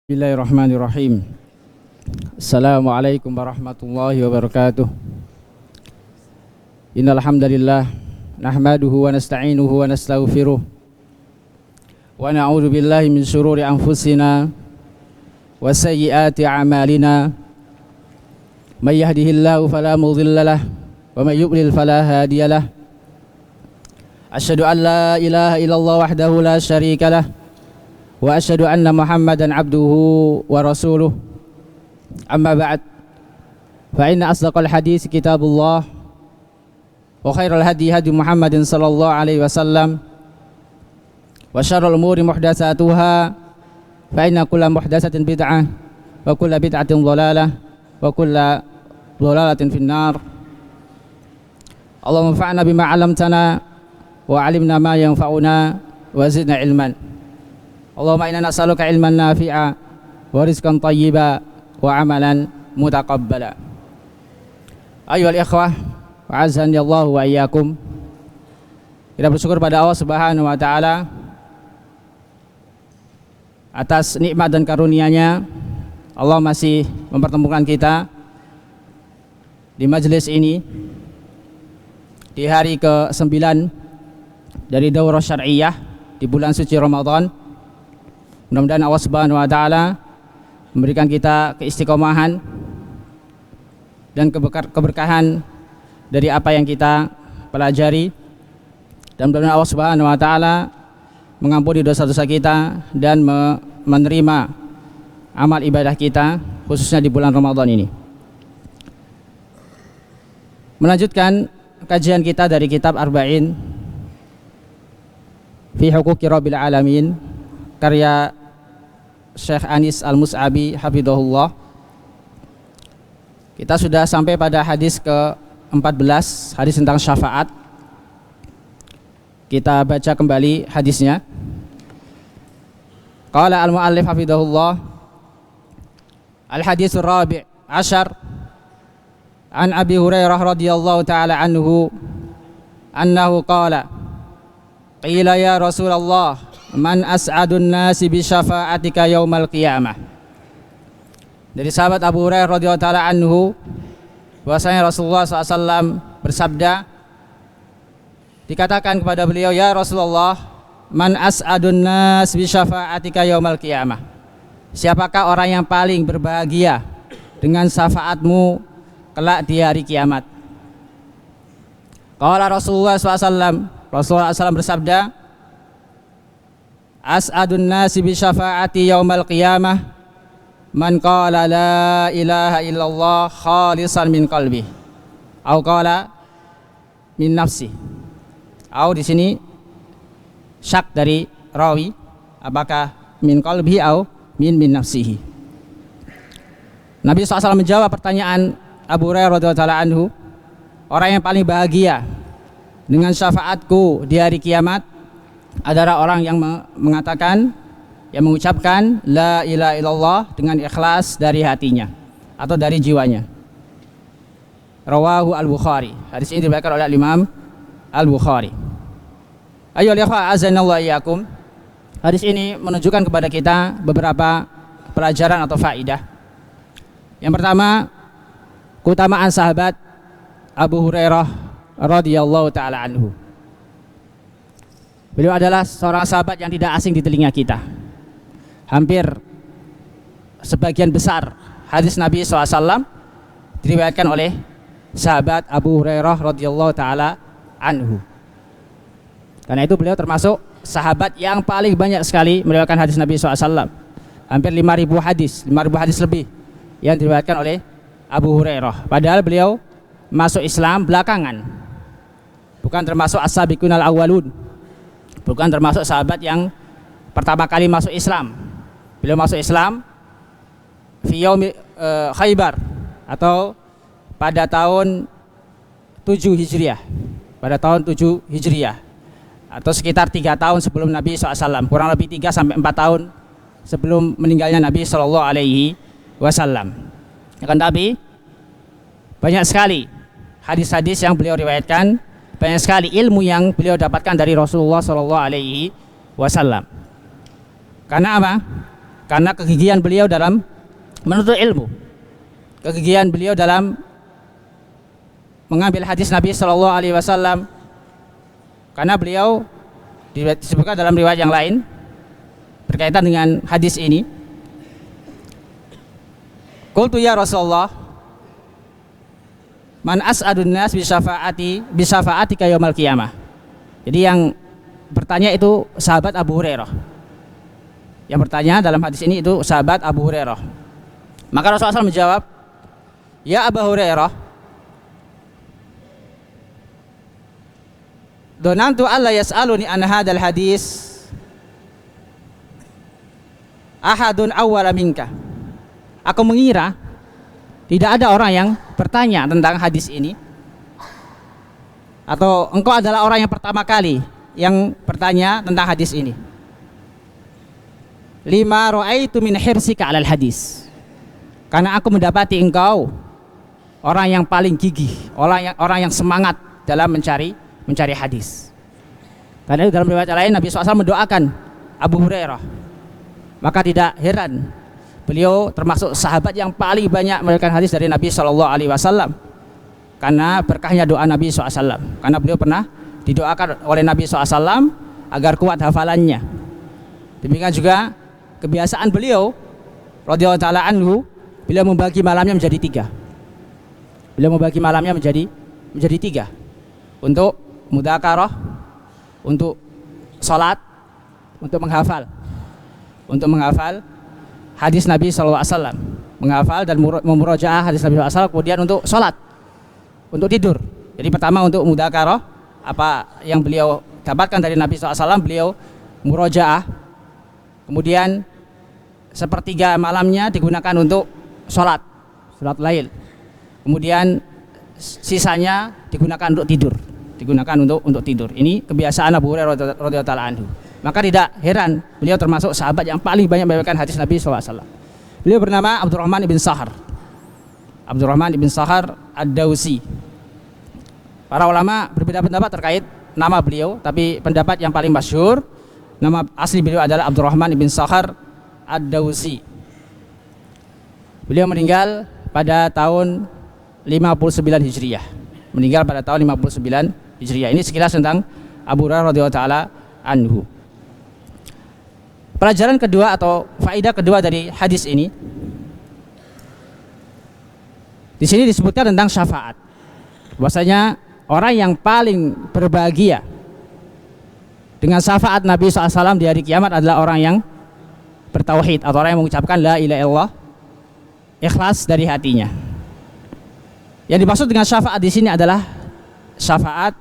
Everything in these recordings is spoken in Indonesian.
Bismillahirrahmanirrahim. Assalamualaikum warahmatullahi wabarakatuh. Innal hamdalillah nahmaduhu wa nasta'inuhu wa nastaghfiruh wa na'udzu billahi min shururi anfusina wa sayyiati a'malina. May yahdihillahu fala mudilla lahu wa may yudlil fala hadiya lahu. Asyhadu an la ilaha illallah wahdahu la syarika lahu wa asyhadu anna Muhammadan abduhu wa rasuluh. Amma ba'd, fa inna asdaqal hadits kitabullah wa khairal hadi hadi Muhammadin sallallahu alaihi wasallam wa syarrul umuri muhdatsatuha fa inna kulla muhdatsatin bid'ah wa kulla bid'atin dhalalah wa kulla dhalalatin finnar. Allahumma fa'na bima 'allamtana wa 'allimna ma yanfa'una wa zidna ilman. Allahumma inna nas'aluka ilman nafi'a wa rizqan thayyiba wa amalan mutaqabbala. Ayyuhal ikhwah, wa'azani Allah wa iyyakum. Kita bersyukur pada Allah Subhanahu wa taala atas nikmat dan karunia-Nya. Allah masih mempertemukan kita di majelis ini di hari ke-9 dari daurah syar'iyyah di bulan suci Ramadan. Mudah-mudahan Allah Subhanahu wa taala memberikan kita keistiqomahan dan keberkahan dari apa yang kita pelajari, dan mudah-mudahan Allah Subhanahu wa taala mengampuni dosa-dosa kita dan menerima amal ibadah kita khususnya di bulan Ramadan ini. Melanjutkan kajian kita dari kitab Arba'in fi Huquqi Rabbil Alamin karya Syekh Anis Al-Mus'abi hafidhahullah. Kita sudah sampai pada hadis ke-14, hadis tentang syafaat. Kita baca kembali hadisnya. Qala al-muallif hafidhahullah, al-hadits ar-rabi' ashar an Abi Hurairah radhiyallahu ta'ala anhu annahu qala qila ya Rasulullah man as'adun nasi bi syafa'atika yaumal qiyamah. Dari sahabat Abu Hurairah radhiyallahu taala anhu bahwasanya Rasulullah SAW bersabda, dikatakan kepada beliau, ya Rasulullah, man as'adun nas bi syafa'atika yaumal qiyamah, siapakah orang yang paling berbahagia dengan syafaatmu kelak di hari kiamat? Qala Rasulullah SAW bersabda, as'adun nasi bi syafa'ati yaumal qiyamah man qala la ilaha illallah khalisan min qalbi au qala min nafsi. Au di sini syak dari rawi, apakah min qalbi au min nafsihi. Nabi SAW menjawab pertanyaan Abu Hurairah radhiyallahu anhu, orang yang paling bahagia dengan syafaatku di hari kiamat adalah orang yang mengatakan, yang mengucapkan la ilaha illallah dengan ikhlas dari hatinya atau dari jiwanya. Rawahu al-Bukhari. Hadis ini diriwayatkan oleh Imam al-Bukhari. Ayyuhal ikhwah azanallahu iyyakum. Hadis ini menunjukkan kepada kita beberapa pelajaran atau faidah. Yang pertama, keutamaan sahabat Abu Hurairah radhiyallahu taala anhu. Beliau adalah seorang sahabat yang tidak asing di telinga kita. Hampir sebagian besar hadis Nabi SAW diriwayatkan oleh sahabat Abu Hurairah radhiyallahu taala anhu. Karena itu beliau termasuk sahabat yang paling banyak sekali meriwayatkan hadis Nabi SAW. Hampir 5.000 hadis lebih yang diriwayatkan oleh Abu Hurairah. Padahal beliau masuk Islam belakangan, bukan termasuk as-sabiqunal awwalun, bukan termasuk sahabat yang pertama kali masuk Islam. Beliau masuk Islam fi yaumi Khaybar, atau pada tahun 7 Hijriah. Pada tahun 7 Hijriah, atau sekitar 3 tahun sebelum Nabi SAW, kurang lebih 3 sampai 4 tahun sebelum meninggalnya Nabi SAW. Akan tapi banyak sekali hadis-hadis yang beliau riwayatkan, banyak sekali ilmu yang beliau dapatkan dari Rasulullah SAW. Karena apa? karena kegigihan beliau dalam menuntut ilmu, kegigihan beliau dalam mengambil hadis Nabi Shallallahu Alaihi Wasallam. Karena beliau disebutkan dalam riwayat yang lain berkaitan dengan hadis ini, qultu ya Rasulullah, man as'adun nas bi syafa'atika yaumil qiyamah. Jadi yang bertanya itu sahabat Abu Hurairah. Yang bertanya dalam hadis ini itu sahabat Abu Hurairah. Maka Rasulullah SAW menjawab, ya Abu Hurairah, donantu alla yas'aluni an hadzal hadis ahadun awwala minka. Aku mengira tidak ada orang yang bertanya tentang hadis ini, atau engkau adalah orang yang pertama kali yang bertanya tentang hadis ini. Lima ra'aitu min hirsika 'alal hadis. Karena aku mendapati engkau orang yang paling gigih, orang yang semangat dalam mencari hadis. Karena dalam riwayat lain Nabi SAW mendoakan Abu Hurairah. Maka tidak heran beliau termasuk sahabat yang paling banyak meriwayatkan hadis dari Nabi SAW. Karena berkahnya doa Nabi SAW. Karena beliau pernah didoakan oleh Nabi SAW agar kuat hafalannya. Demikian juga kebiasaan beliau radhiyallahu ta'ala anhu, beliau membagi malamnya menjadi tiga. Beliau membagi malamnya menjadi tiga. Untuk mudzakarah, untuk salat, untuk menghafal hadis Nabi SAW, menghafal dan memurajaah hadis Nabi SAW, kemudian untuk salat, untuk tidur. Jadi pertama untuk mudzakarah, apa yang beliau dapatkan dari Nabi SAW beliau murajaah, kemudian sepertiga malamnya digunakan untuk salat lail, kemudian sisanya digunakan untuk tidur. Ini kebiasaan Abu Hurairah radhiyallahu ta'ala anhu. Maka tidak heran beliau termasuk sahabat yang paling banyak meriwayatkan hadis Nabi SAW. Beliau bernama Abdurrahman ibn Sahar Ad-Dawsi. Para ulama berbeda pendapat terkait nama beliau, tapi pendapat yang paling masyhur, nama asli beliau adalah Abdurrahman ibn Sahar Ad-Dawsi. Beliau meninggal pada tahun 59 Hijriah. Ini sekilas tentang Abu Hurairah radhiyallahu ta'ala anhu. Pelajaran kedua atau faedah kedua dari hadis ini, di sini disebutkan tentang syafaat. Bahwasanya orang yang paling berbahagia dengan syafaat Nabi SAW di hari kiamat adalah orang yang bertauhid, atau orang yang mengucapkan la ilaha illallah ikhlas dari hatinya. Yang dimaksud dengan syafaat di sini adalah syafaat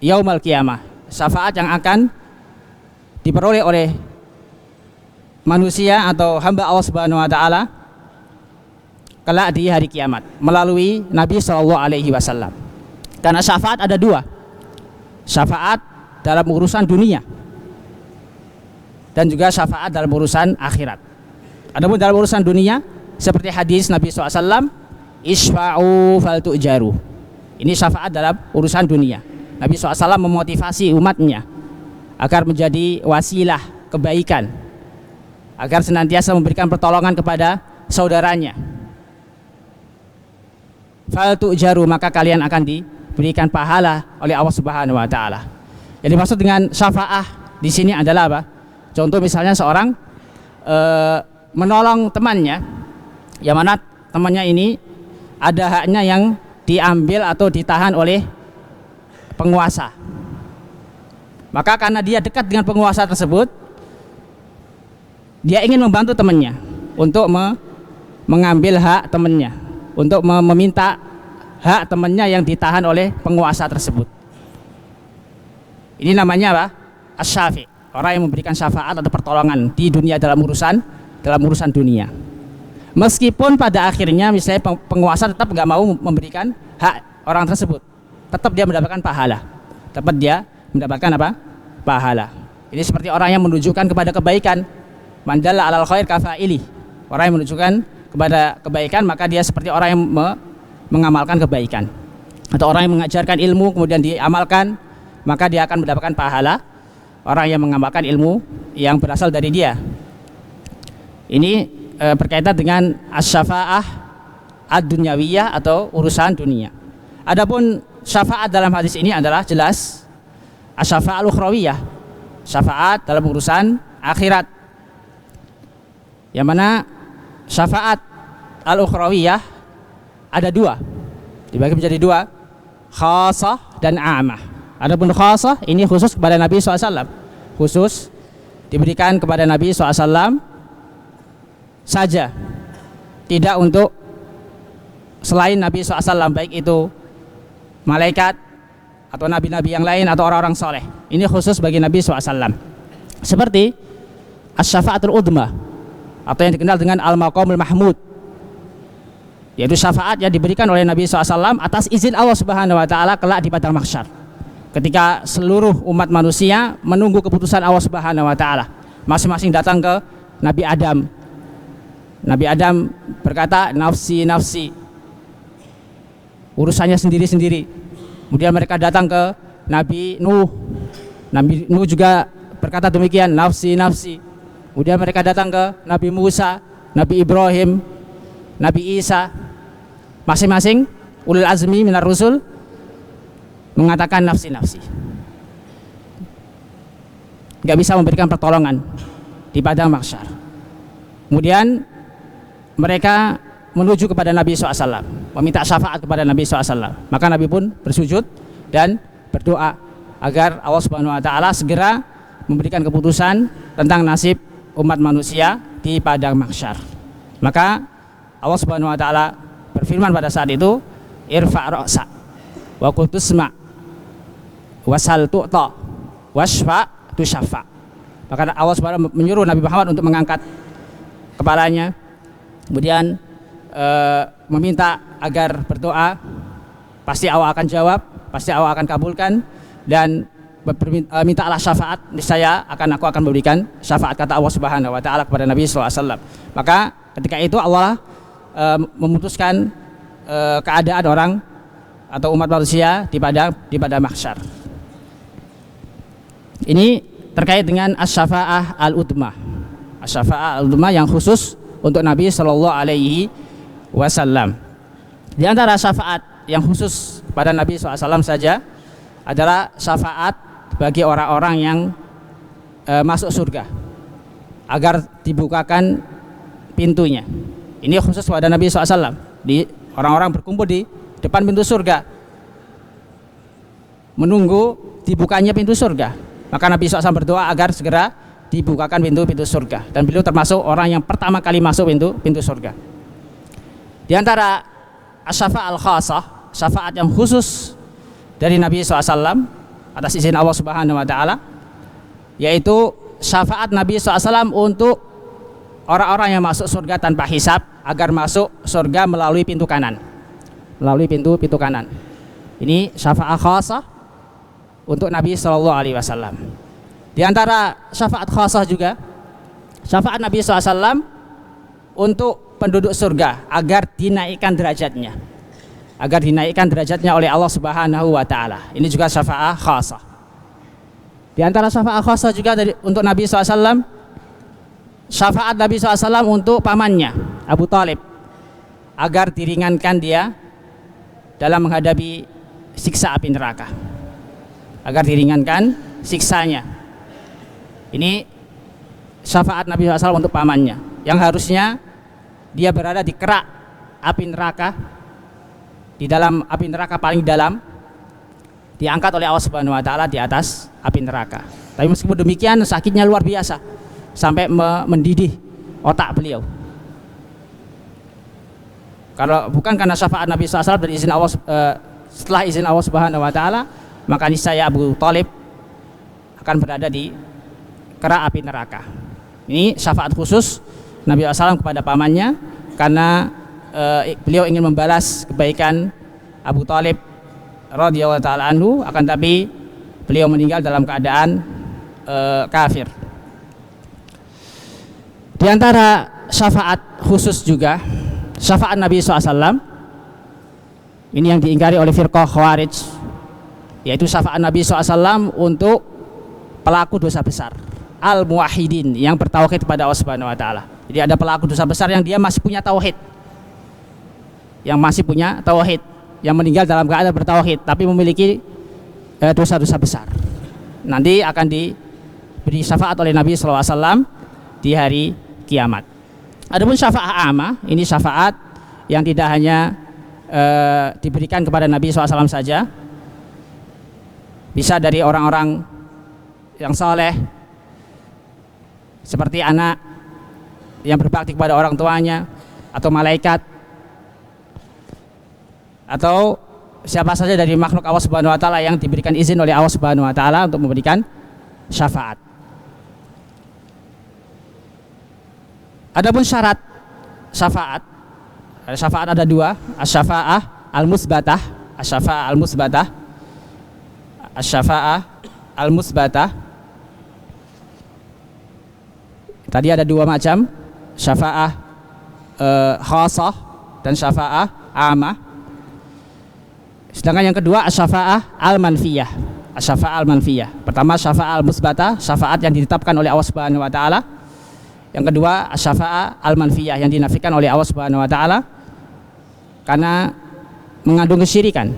yaumul qiyamah, syafaat yang akan diperoleh oleh manusia atau hamba Allah Subhanahu wa taala kelak di hari kiamat melalui Nabi sallallahu alaihi wasallam. Karena syafaat ada dua. Syafaat dalam urusan dunia dan juga syafaat dalam urusan akhirat. Adapun dalam urusan dunia seperti hadis Nabi SAW, isfa'u faltu'jaru. Ini syafaat dalam urusan dunia. Nabi SAW memotivasi umatnya agar menjadi wasilah kebaikan, agar senantiasa memberikan pertolongan kepada saudaranya. Faltu'jaru, maka kalian akan diberikan pahala oleh Allah Subhanahu wa taala. Yang dimaksud dengan syafaah di sini adalah apa? Contoh misalnya seorang menolong temannya, yang mana temannya ini ada haknya yang diambil atau ditahan oleh penguasa. Maka karena dia dekat dengan penguasa tersebut, dia ingin membantu temannya untuk mengambil hak temannya, untuk meminta hak temannya yang ditahan oleh penguasa tersebut. Ini namanya apa? Asy-syafi', orang yang memberikan syafaat atau pertolongan di dunia dalam urusan dunia. Meskipun pada akhirnya misalnya penguasa tetap nggak mau memberikan hak orang tersebut, tetap dia mendapatkan pahala. Pahala. Ini seperti orang yang menunjukkan kepada kebaikan. Man dalla 'alal khair kafa'ili. Orang yang menunjukkan kepada kebaikan maka dia seperti orang yang mengamalkan kebaikan. Atau orang yang mengajarkan ilmu kemudian diamalkan, maka dia akan mendapatkan pahala orang yang mengamalkan ilmu yang berasal dari dia. Ini berkaitan dengan asy-syafa'ah ad-dunyawiyah atau urusan dunia. Adapun syafaat dalam hadis ini adalah jelas asy-syafa'ah al-ukhrawiyah, syafaat dalam urusan akhirat. Yang mana syafaat al-ukhrawiyah ada dua, dibagi menjadi dua, khasah dan amah. Adapun khasah ini khusus kepada Nabi SAW, khusus diberikan kepada Nabi SAW saja, tidak untuk selain Nabi SAW, baik itu malaikat atau nabi-nabi yang lain atau orang-orang soleh. Ini khusus bagi Nabi SAW. Seperti asy-syafa'atul udma atau yang dikenal dengan al-maqamul mahmud, yaitu syafaat yang diberikan oleh Nabi SAW atas izin Allah Subhanahu wa Ta'ala kelak di padang mahsyar, ketika seluruh umat manusia menunggu keputusan Allah Subhanahu wa Ta'ala. Masing-masing datang ke Nabi Adam. Nabi Adam berkata, nafsi nafsi, urusannya sendiri-sendiri. Kemudian mereka datang ke Nabi Nuh. Nabi Nuh juga berkata demikian, nafsi nafsi. Kemudian mereka datang ke Nabi Musa, Nabi Ibrahim, Nabi Isa. Masing-masing ulul azmi minar rusul mengatakan nafsi-nafsi. Gak bisa memberikan pertolongan di padang mahsyar. Kemudian mereka menuju kepada Nabi SAW, meminta syafaat kepada Nabi SAW. Maka Nabi pun bersujud dan berdoa agar Allah Subhanahu wa Ta'ala segera memberikan keputusan tentang nasib umat manusia di padang mahsyar. Maka Allah Subhanahu wa Ta'ala berfirman pada saat itu, irfa' ra'sa wa qul tusma' wasal tu'ta wasfa' tusyafa'. Maka Allah Subhanahu menyuruh Nabi Muhammad untuk mengangkat kepalanya, kemudian meminta agar berdoa, pasti Allah akan jawab, pasti Allah akan kabulkan, dan mintalah syafaat, niscaya aku akan memberikan syafaat, kata Allah Subhanahu wa Ta'ala kepada Nabi SAW. Maka ketika itu Allah memutuskan keadaan orang atau umat manusia di padang mahsyar. Ini terkait dengan asy-syafa'ah al-udmah. Asy-syafa'ah al-udmah yang khusus untuk Nabi Shallallahu Alaihi Wasallam. Di antara syafaat yang khusus pada Nabi SAW saja adalah syafaat bagi orang-orang yang masuk surga, agar dibukakan pintunya. Ini khusus pada Nabi SAW. Di orang-orang berkumpul di depan pintu surga, menunggu dibukanya pintu surga. Maka Nabi SAW berdoa agar segera dibukakan pintu-pintu surga, dan beliau termasuk orang yang pertama kali masuk pintu surga. Di antara asy-syafa'ah al-khassah, syafaat yang khusus dari Nabi SAW atas izin Allah Subhanahu wa Ta'ala, yaitu syafaat Nabi SAW untuk orang-orang yang masuk surga tanpa hisab, agar masuk surga melalui pintu kanan, melalui pintu kanan. Ini syafaat khassah untuk Nabi Shallallahu Alaihi Wasallam. Di antara syafaat khassah juga syafaat Nabi SAW untuk penduduk surga agar dinaikkan derajatnya, oleh Allah Subhanahu wa Ta'ala. Ini juga syafaat khassah. Di antara syafaat khassah juga untuk Nabi SAW, syafaat Nabi SAW untuk pamannya Abu Thalib, agar diringankan dia dalam menghadapi siksa api neraka, agar diringankan siksanya. Ini syafaat Nabi SAW untuk pamannya, yang harusnya dia berada di kerak api neraka, di dalam api neraka paling dalam, diangkat oleh Allah Subhanahu wa Ta'ala di atas api neraka. Tapi meskipun demikian, sakitnya luar biasa sampai mendidih otak beliau. Kalau bukan karena syafaat Nabi SAW dan izin Allah, setelah izin Allah Subhanahu wa Ta'ala, maka niscaya Abu Thalib akan berada di kerak api neraka. Ini syafaat khusus Nabi SAW kepada pamannya, karena beliau ingin membalas kebaikan Abu Thalib radhiyallahu ta'ala anhu, akan tapi beliau meninggal dalam keadaan kafir. Di antara syafaat khusus juga syafaat Nabi SAW, ini yang diingkari oleh firqah Khawarij, yaitu syafaat Nabi SAW untuk pelaku dosa besar, al-muwahhidin, yang bertauhid kepada Allah Subhanahu wa Ta'ala. Jadi ada pelaku dosa besar yang dia masih punya tauhid, yang meninggal dalam keadaan bertauhid, tapi memiliki dosa-dosa besar. Nanti akan diberi syafaat oleh Nabi SAW di hari kiamat. Adapun syafaat amma, ini syafaat yang tidak hanya diberikan kepada Nabi SAW saja, bisa dari orang-orang yang soleh, seperti anak yang berbakti kepada orang tuanya, atau malaikat, atau siapa saja dari makhluk Allah Subhanahu wa taala yang diberikan izin oleh Allah Subhanahu wa taala untuk memberikan syafaat. Adapun syarat syafaat, syafaat ada dua, asy-syafa'ah al-musbatah, asy-syafa'ah al-musbatah, asy-syafa'ah al-musbatah. Tadi ada dua macam, syafa'ah khassah dan syafa'ah amah. Sedangkan yang kedua asy-syafa'ah al-manfiyah, asy-syafa'ah al-manfiyah. Pertama syafa'ah al-musbatah, syafaat yang ditetapkan oleh Allah Subhanahu wa taala. Yang kedua asy-syafa'ah al-manfiyah, yang dinafikan oleh Allah Subhanahu wa taala karena mengandung kesyirikan.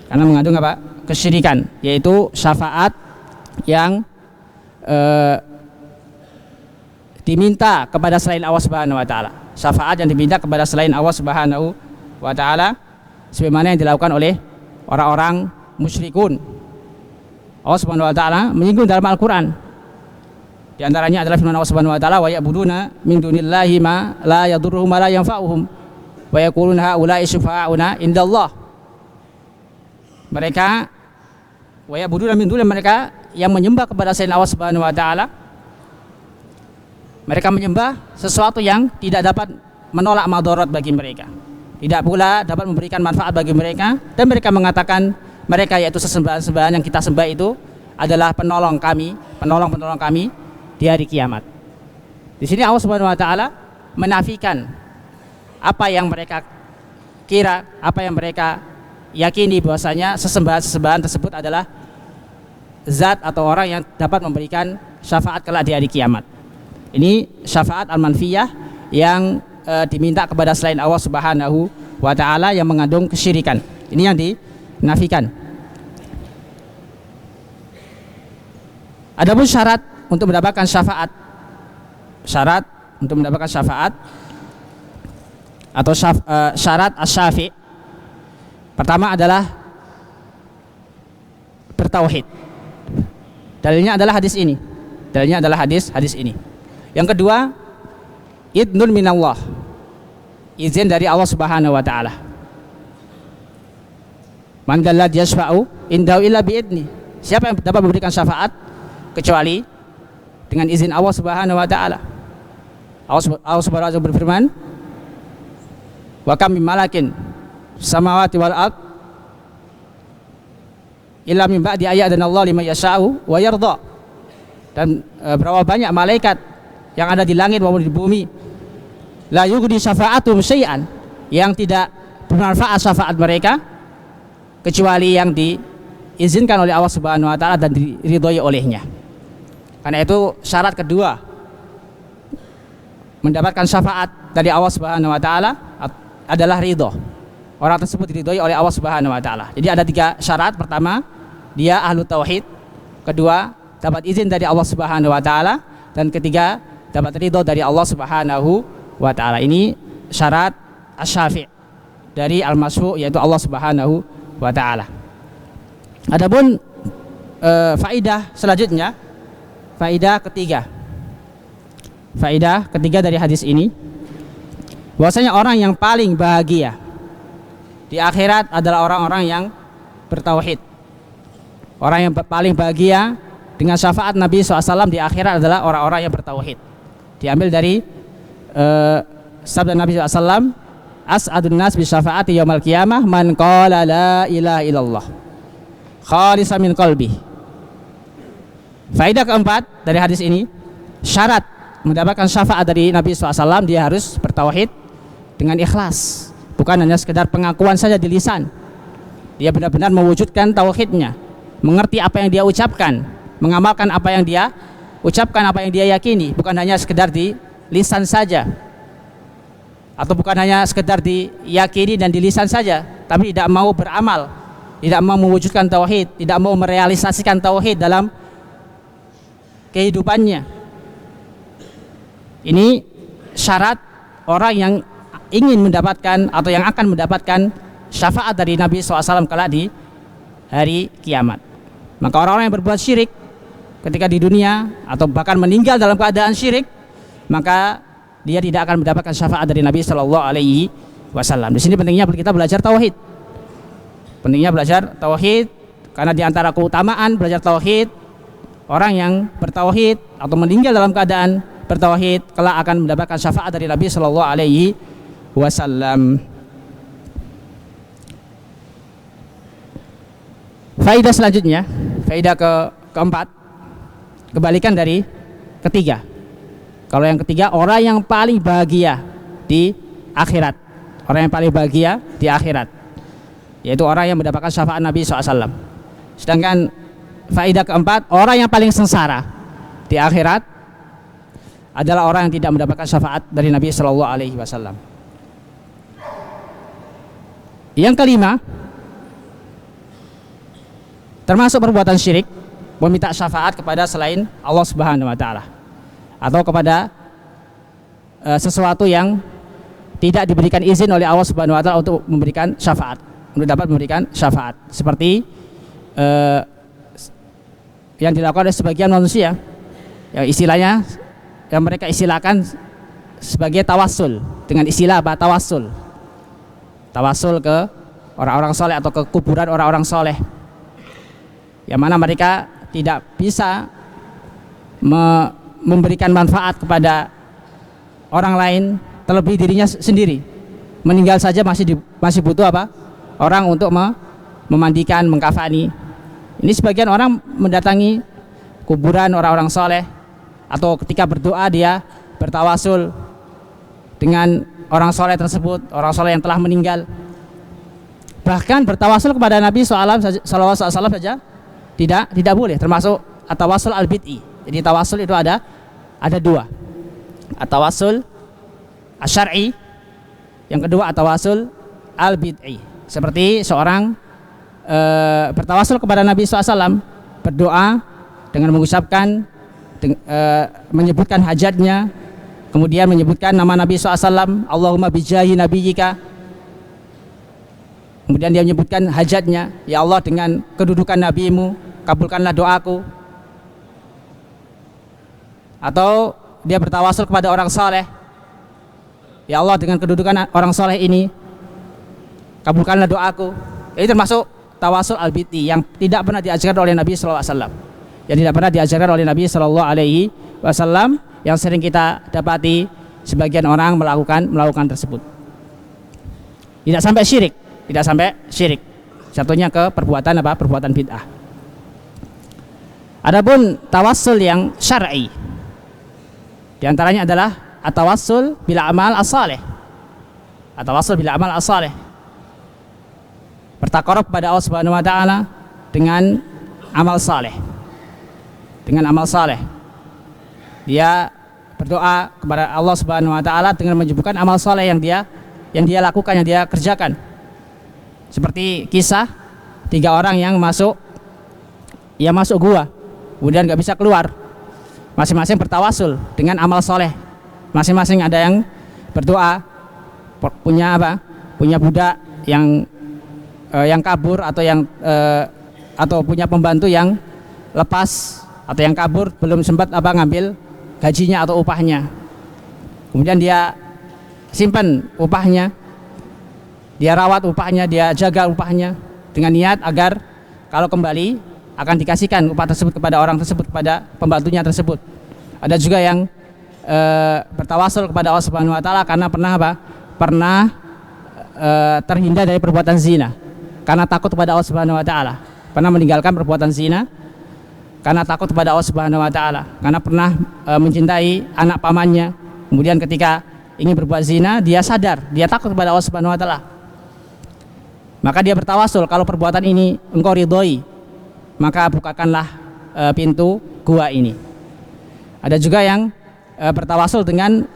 Karena mengandung apa? Kesyirikan, yaitu syafaat yang diminta kepada selain Allah Subhanahu wa taala. Syafaat yang diminta kepada selain Allah Subhanahu wa taala sebagaimana yang dilakukan oleh orang-orang musyrikun. Allah Subhanahu wa taala menyinggung dalam Al-Qur'an. Di antaranya adalah firman Allah Subhanahu wa taala, wa ya'buduna min dunillahi ma la yadurruhum wa la yanfa'uhum wa yaquluna haula'i syufa'auna indallah. Mereka wa ya'buduna min dunillahi, mereka yang menyembah kepada selain Allah Subhanahu wa taala, mereka menyembah sesuatu yang tidak dapat menolak madarat bagi mereka, tidak pula dapat memberikan manfaat bagi mereka, dan mereka mengatakan mereka, yaitu sesembahan-sembahan yang kita sembah itu adalah penolong kami di hari kiamat. Di sini Allah Subhanahu wa taala menafikan apa yang mereka kira, apa yang mereka yakini bahwasanya sesembahan-sesembahan tersebut adalah zat atau orang yang dapat memberikan syafaat kelak di hari kiamat. Ini syafaat al-manfiyah yang diminta kepada selain Allah Subhanahu wa taala yang mengandung kesyirikan. Ini yang dinafikan. Adapun syarat untuk mendapatkan syafaat, atau syarat asy-syafi', pertama adalah bertauhid. Dalilnya adalah hadis ini. Yang kedua, idnun minallah, izin dari Allah Subhanahu wa taala. Man dalladzi yashfa'u indahu illa biidni. Siapa yang dapat memberikan syafaat kecuali dengan izin Allah Subhanahu wa taala. Allah Subhanahu wa taala berfirman, wa kam min malakin samawati wal ard illa min ba'di ayyadana Allah liman yasha'u wa yarda. Dan berapa banyak malaikat yang ada di langit maupun di bumi, la yughni syafa'atum syai'an, yang tidak bermanfaat syafaat mereka kecuali yang diizinkan oleh Allah Subhanahu wa taala dan diridhoi olehnya. Karena itu syarat kedua mendapatkan syafaat dari Allah Subhanahu wa taala adalah ridho. Orang tersebut diridhoi oleh Allah Subhanahu wa taala. Jadi ada 3 syarat. Pertama, dia ahlu tauhid. Kedua, dapat izin dari Allah Subhanahu wa taala, dan ketiga, dapat ridho dari Allah Subhanahu wa taala. Ini syarat asy-syafi' dari al-masyfu', yaitu Allah Subhanahu wa taala. Adapun faidah selanjutnya, faidah ketiga dari hadis ini, bahwasanya orang yang paling bahagia di akhirat adalah orang-orang yang bertauhid. Orang yang paling bahagia dengan syafaat Nabi SAW di akhirat adalah orang-orang yang bertauhid. Diambil dari sabda Nabi SAW, as'adun nas bi syafaati yaumil qiyamah man qala la ilaha illallah khalisan min qalbi. Faedah keempat dari hadis ini, syarat mendapatkan syafaat dari Nabi SAW, dia harus bertauhid dengan ikhlas, bukan hanya sekedar pengakuan saja di lisan. Dia benar-benar mewujudkan tauhidnya, mengerti apa yang dia ucapkan, mengamalkan apa yang dia ucapkan, apa yang dia yakini, bukan hanya sekedar lisan saja, atau bukan hanya sekedar diyakini dan di lisan saja, tapi tidak mau beramal, tidak mau mewujudkan tauhid, tidak mau merealisasikan tauhid dalam kehidupannya. Ini syarat orang yang ingin mendapatkan atau yang akan mendapatkan syafaat dari Nabi SAW kelak di hari kiamat. Maka orang-orang yang berbuat syirik ketika di dunia atau bahkan meninggal dalam keadaan syirik, maka dia tidak akan mendapatkan syafaat dari Nabi SAW. Di sini pentingnya kita belajar tauhid. Pentingnya belajar tauhid, karena di antara keutamaan belajar tauhid, orang yang bertauhid atau meninggal dalam keadaan bertauhid kelak akan mendapatkan syafaat dari Nabi SAW. Faidah selanjutnya, faidah keempat, kebalikan dari ketiga. Kalau yang ketiga, orang yang paling bahagia di akhirat. Orang yang paling bahagia di akhirat, yaitu orang yang mendapatkan syafaat Nabi SAW. Sedangkan faidah keempat, orang yang paling sengsara di akhirat adalah orang yang tidak mendapatkan syafaat dari Nabi SAW. Yang kelima, termasuk perbuatan syirik, meminta syafaat kepada selain Allah Subhanahu wa taala, atau kepada sesuatu yang tidak diberikan izin oleh Allah Subhanahu wa taala untuk memberikan syafaat, untuk dapat memberikan syafaat, seperti yang dilakukan oleh sebagian manusia, yang istilahnya yang mereka istilahkan sebagai tawassul. Dengan istilah apa? Tawassul. Tawassul ke orang-orang soleh atau ke kuburan orang-orang soleh, yang mana mereka tidak bisa memberikan manfaat kepada orang lain terlebih dirinya sendiri. Meninggal saja masih butuh apa? Orang untuk memandikan, mengkafani. Ini sebagian orang mendatangi kuburan orang-orang soleh, atau ketika berdoa dia bertawasul dengan orang soleh tersebut, orang soleh yang telah meninggal. Bahkan bertawasul kepada Nabi SAW saja tidak boleh, termasuk at-tawassul al-bid'i. Jadi tawasul itu ada dua, at-tawassul asy-syar'i, yang kedua at-tawassul al-bid'i. Seperti seorang bertawasul kepada Nabi SAW, berdoa dengan mengucapkan menyebutkan hajatnya, kemudian menyebutkan nama Nabi SAW, Allahumma bijahi nabiyika. Kemudian dia menyebutkan hajatnya, ya Allah dengan kedudukan nabimu, kabulkanlah doaku. Atau dia bertawasul kepada orang soleh, ya Allah dengan kedudukan orang soleh ini, kabulkanlah doaku. Ini termasuk tawasul al-bid'i yang tidak pernah diajarkan oleh Nabi SAW. Yang tidak pernah diajarkan oleh Nabi SAW, yang sering kita dapati sebagian orang melakukan tersebut. Tidak sampai syirik. Satunya ke perbuatan apa? Perbuatan bid'ah. Adapun tawassul yang syar'i, di antaranya adalah at-tawassul bil amal as-salih. At-tawassul bil amal as-salih, bertaqarrub kepada Allah Subhanahu wa taala dengan amal saleh. Dengan amal saleh, dia berdoa kepada Allah Subhanahu wa taala dengan menyebutkan amal saleh yang dia lakukan, yang dia kerjakan. Seperti kisah 3 orang yang masuk gua, kemudian nggak bisa keluar. Masing-masing bertawasul dengan amal soleh. Masing-masing ada yang berdoa punya apa? Punya budak yang kabur, atau punya pembantu yang lepas, atau yang kabur belum sempat ngambil gajinya atau upahnya. Kemudian dia simpan upahnya, dia rawat upahnya, dia jaga upahnya dengan niat agar kalau kembali akan dikasihkan upah tersebut kepada orang tersebut, kepada pembantunya tersebut. Ada juga yang bertawasul kepada Allah Subhanahu wa taala karena pernah terhindar dari perbuatan zina, karena takut kepada Allah Subhanahu wa taala. Pernah meninggalkan perbuatan zina karena takut kepada Allah Subhanahu wa taala, karena pernah mencintai anak pamannya. Kemudian ketika ingin berbuat zina, dia sadar, dia takut kepada Allah Subhanahu wa taala. Maka dia bertawasul, kalau perbuatan ini engkau ridhoi, maka bukakanlah pintu gua ini. Ada juga yang bertawasul dengan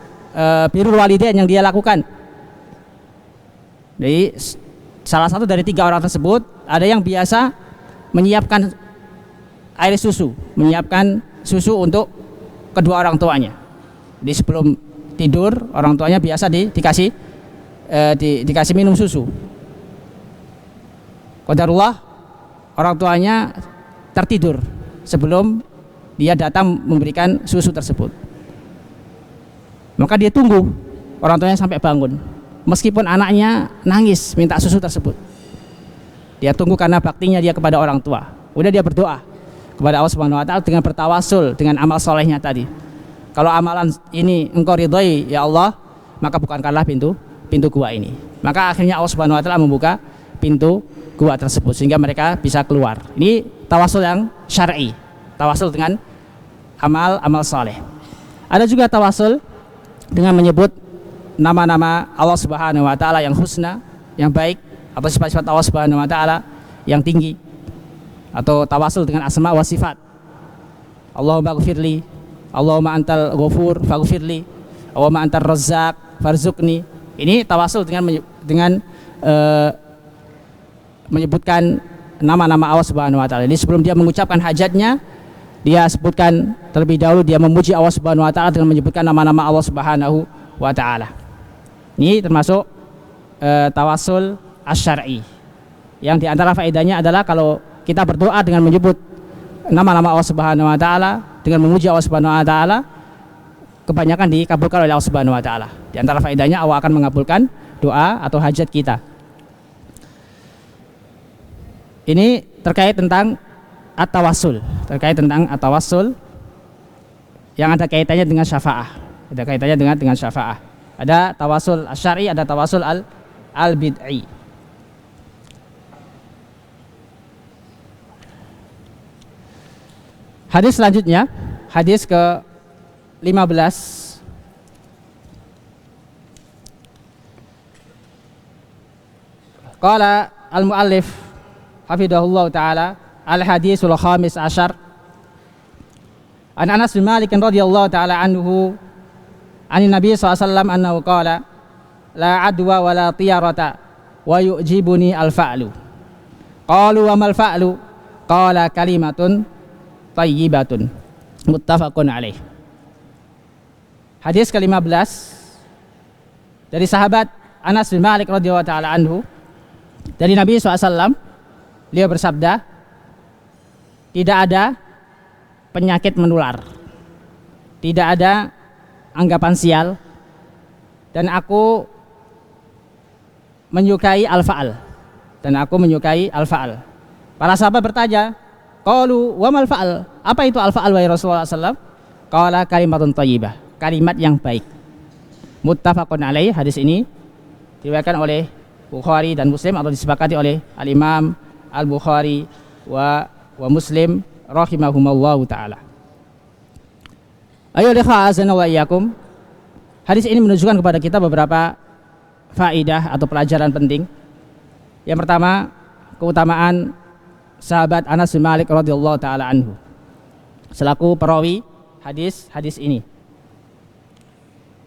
birrul walidain yang dia lakukan. Jadi salah satu dari 3 orang tersebut ada yang biasa menyiapkan air susu, menyiapkan susu untuk kedua orang tuanya. Jadi sebelum tidur orang tuanya biasa dikasih minum susu. Qadarullah orang tuanya tertidur sebelum dia datang memberikan susu tersebut. Maka dia tunggu orang tuanya sampai bangun, meskipun anaknya nangis minta susu tersebut. Dia tunggu karena baktinya dia kepada orang tua. Udah dia berdoa kepada Allah Subhanahu wa taala dengan bertawasul dengan amal solehnya tadi. Kalau amalan ini engkau ridhoi ya Allah, maka bukankanlah pintu gua ini. Maka akhirnya Allah Subhanahu wa taala membuka pintu gua tersebut sehingga mereka bisa keluar. Ini tawasul yang syar'i, tawasul dengan amal soleh. Ada juga tawasul dengan menyebut nama-nama Allah Subhanahu wa taala yang husna, yang baik, atau sifat-sifat Allah Subhanahu wa taala yang tinggi, atau tawasul dengan asma wa sifat. Allahumma ighfirli, Allahumma antal ghafur faghfirli, Allahumma antar razzaq farzuqni. Ini tawasul dengan menyebutkan nama-nama Allah Subhanahu wa taala. Jadi sebelum dia mengucapkan hajatnya, dia sebutkan terlebih dahulu, dia memuji Allah Subhanahu wa taala dengan menyebutkan nama-nama Allah Subhanahu wa taala. Ini termasuk tawasul asy-syar'i. Yang diantara faedahnya adalah kalau kita berdoa dengan menyebut nama-nama Allah Subhanahu wa taala, dengan memuji Allah Subhanahu wa taala, kebanyakan dikabulkan oleh Allah Subhanahu wa taala. Di antara faedahnya Allah akan mengabulkan doa atau hajat kita. Ini terkait tentang at-tawassul, yang ada kaitannya dengan syafa'ah. Ada tawasul asy-syar'i, ada tawasul al-bid'i. Hadis selanjutnya, hadis ke-15. Qala al-muallif hafidhahullah ta'ala al-hadisul khamis asyar an Anas bin Malik radhiyallahu ta'ala anhu anin Nabi sallallahu alaihi wasallam annahu qala la adwa wa la tiyarata wa yu'jibuni al-fa'lu. Qalu wa mal fa'lu? Qala kalimatun thayyibatun. Muttafaqun alaih. Hadis ke-15 dari sahabat Anas bin Malik radhiyallahu ta'ala anhu, dari Nabi SAW, beliau bersabda, tidak ada penyakit menular, tidak ada anggapan sial, dan aku menyukai al-fa'al. Para sahabat bertanya, qalu wa mal fa'al? Apa itu al-fa'al wahai Rasulullah SAW? Qala kalimatun thayyibah, kalimat yang baik. Muttafaqun alaih. Hadis ini diriwayatkan oleh Bukhari dan Muslim, atau disepakati oleh al-Imam al-Bukhari wa Muslim rahimahumallahu ta'ala. Ayo likhazana wa iyyakum. Hadis ini menunjukkan kepada kita beberapa faidah atau pelajaran penting. Yang pertama, keutamaan sahabat Anas bin Malik radhiyallahu ta'ala anhu selaku perawi hadis ini.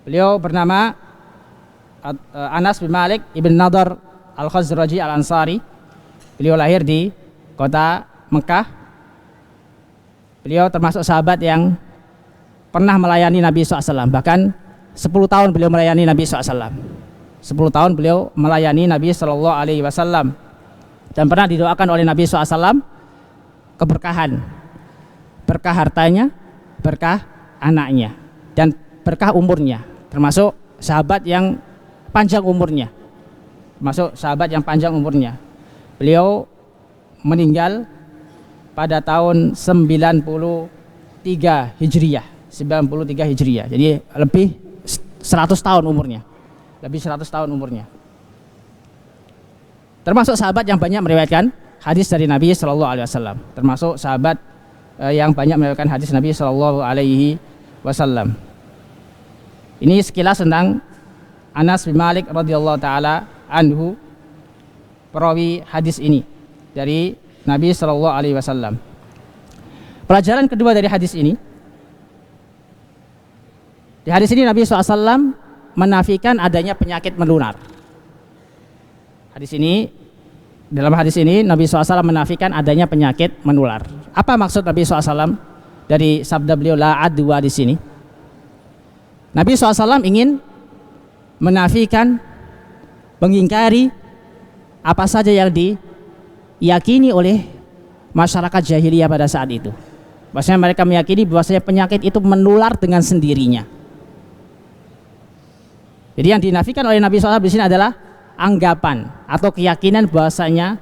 Beliau bernama Anas bin Malik ibn Nadar al-Khazraji al-Ansari. Beliau lahir di kota Mekah. Beliau termasuk sahabat yang pernah melayani Nabi SAW. Bahkan 10 tahun beliau melayani Nabi SAW. 10 tahun beliau melayani Nabi SAW. Dan pernah didoakan oleh Nabi SAW keberkahan. Berkah hartanya, berkah anaknya, dan berkah umurnya. Termasuk sahabat yang panjang umurnya. Beliau meninggal pada tahun 93 Hijriah. Jadi lebih 100 tahun umurnya. Termasuk sahabat yang banyak meriwayatkan hadis dari Nabi sallallahu alaihi wasallam. Termasuk sahabat yang banyak meriwayatkan hadis Nabi sallallahu alaihi wasallam. Ini sekilas tentang Anas bin Malik radhiyallahu taala anhu, perawi hadis ini dari Nabi sallallahu alaihi wasallam. Pelajaran kedua dari hadis ini, Di hadis ini Nabi SAW menafikan adanya penyakit menular. Dalam hadis ini Nabi SAW menafikan adanya penyakit menular. Apa maksud Nabi SAW dari sabda beliau la adwa di sini? Nabi SAW ingin menafikan, mengingkari apa saja yang diyakini oleh masyarakat jahiliyah pada saat itu. Bahwasanya mereka meyakini bahwasanya penyakit itu menular dengan sendirinya. Jadi yang dinafikan oleh Nabi SAW di sini adalah anggapan atau keyakinan bahwasanya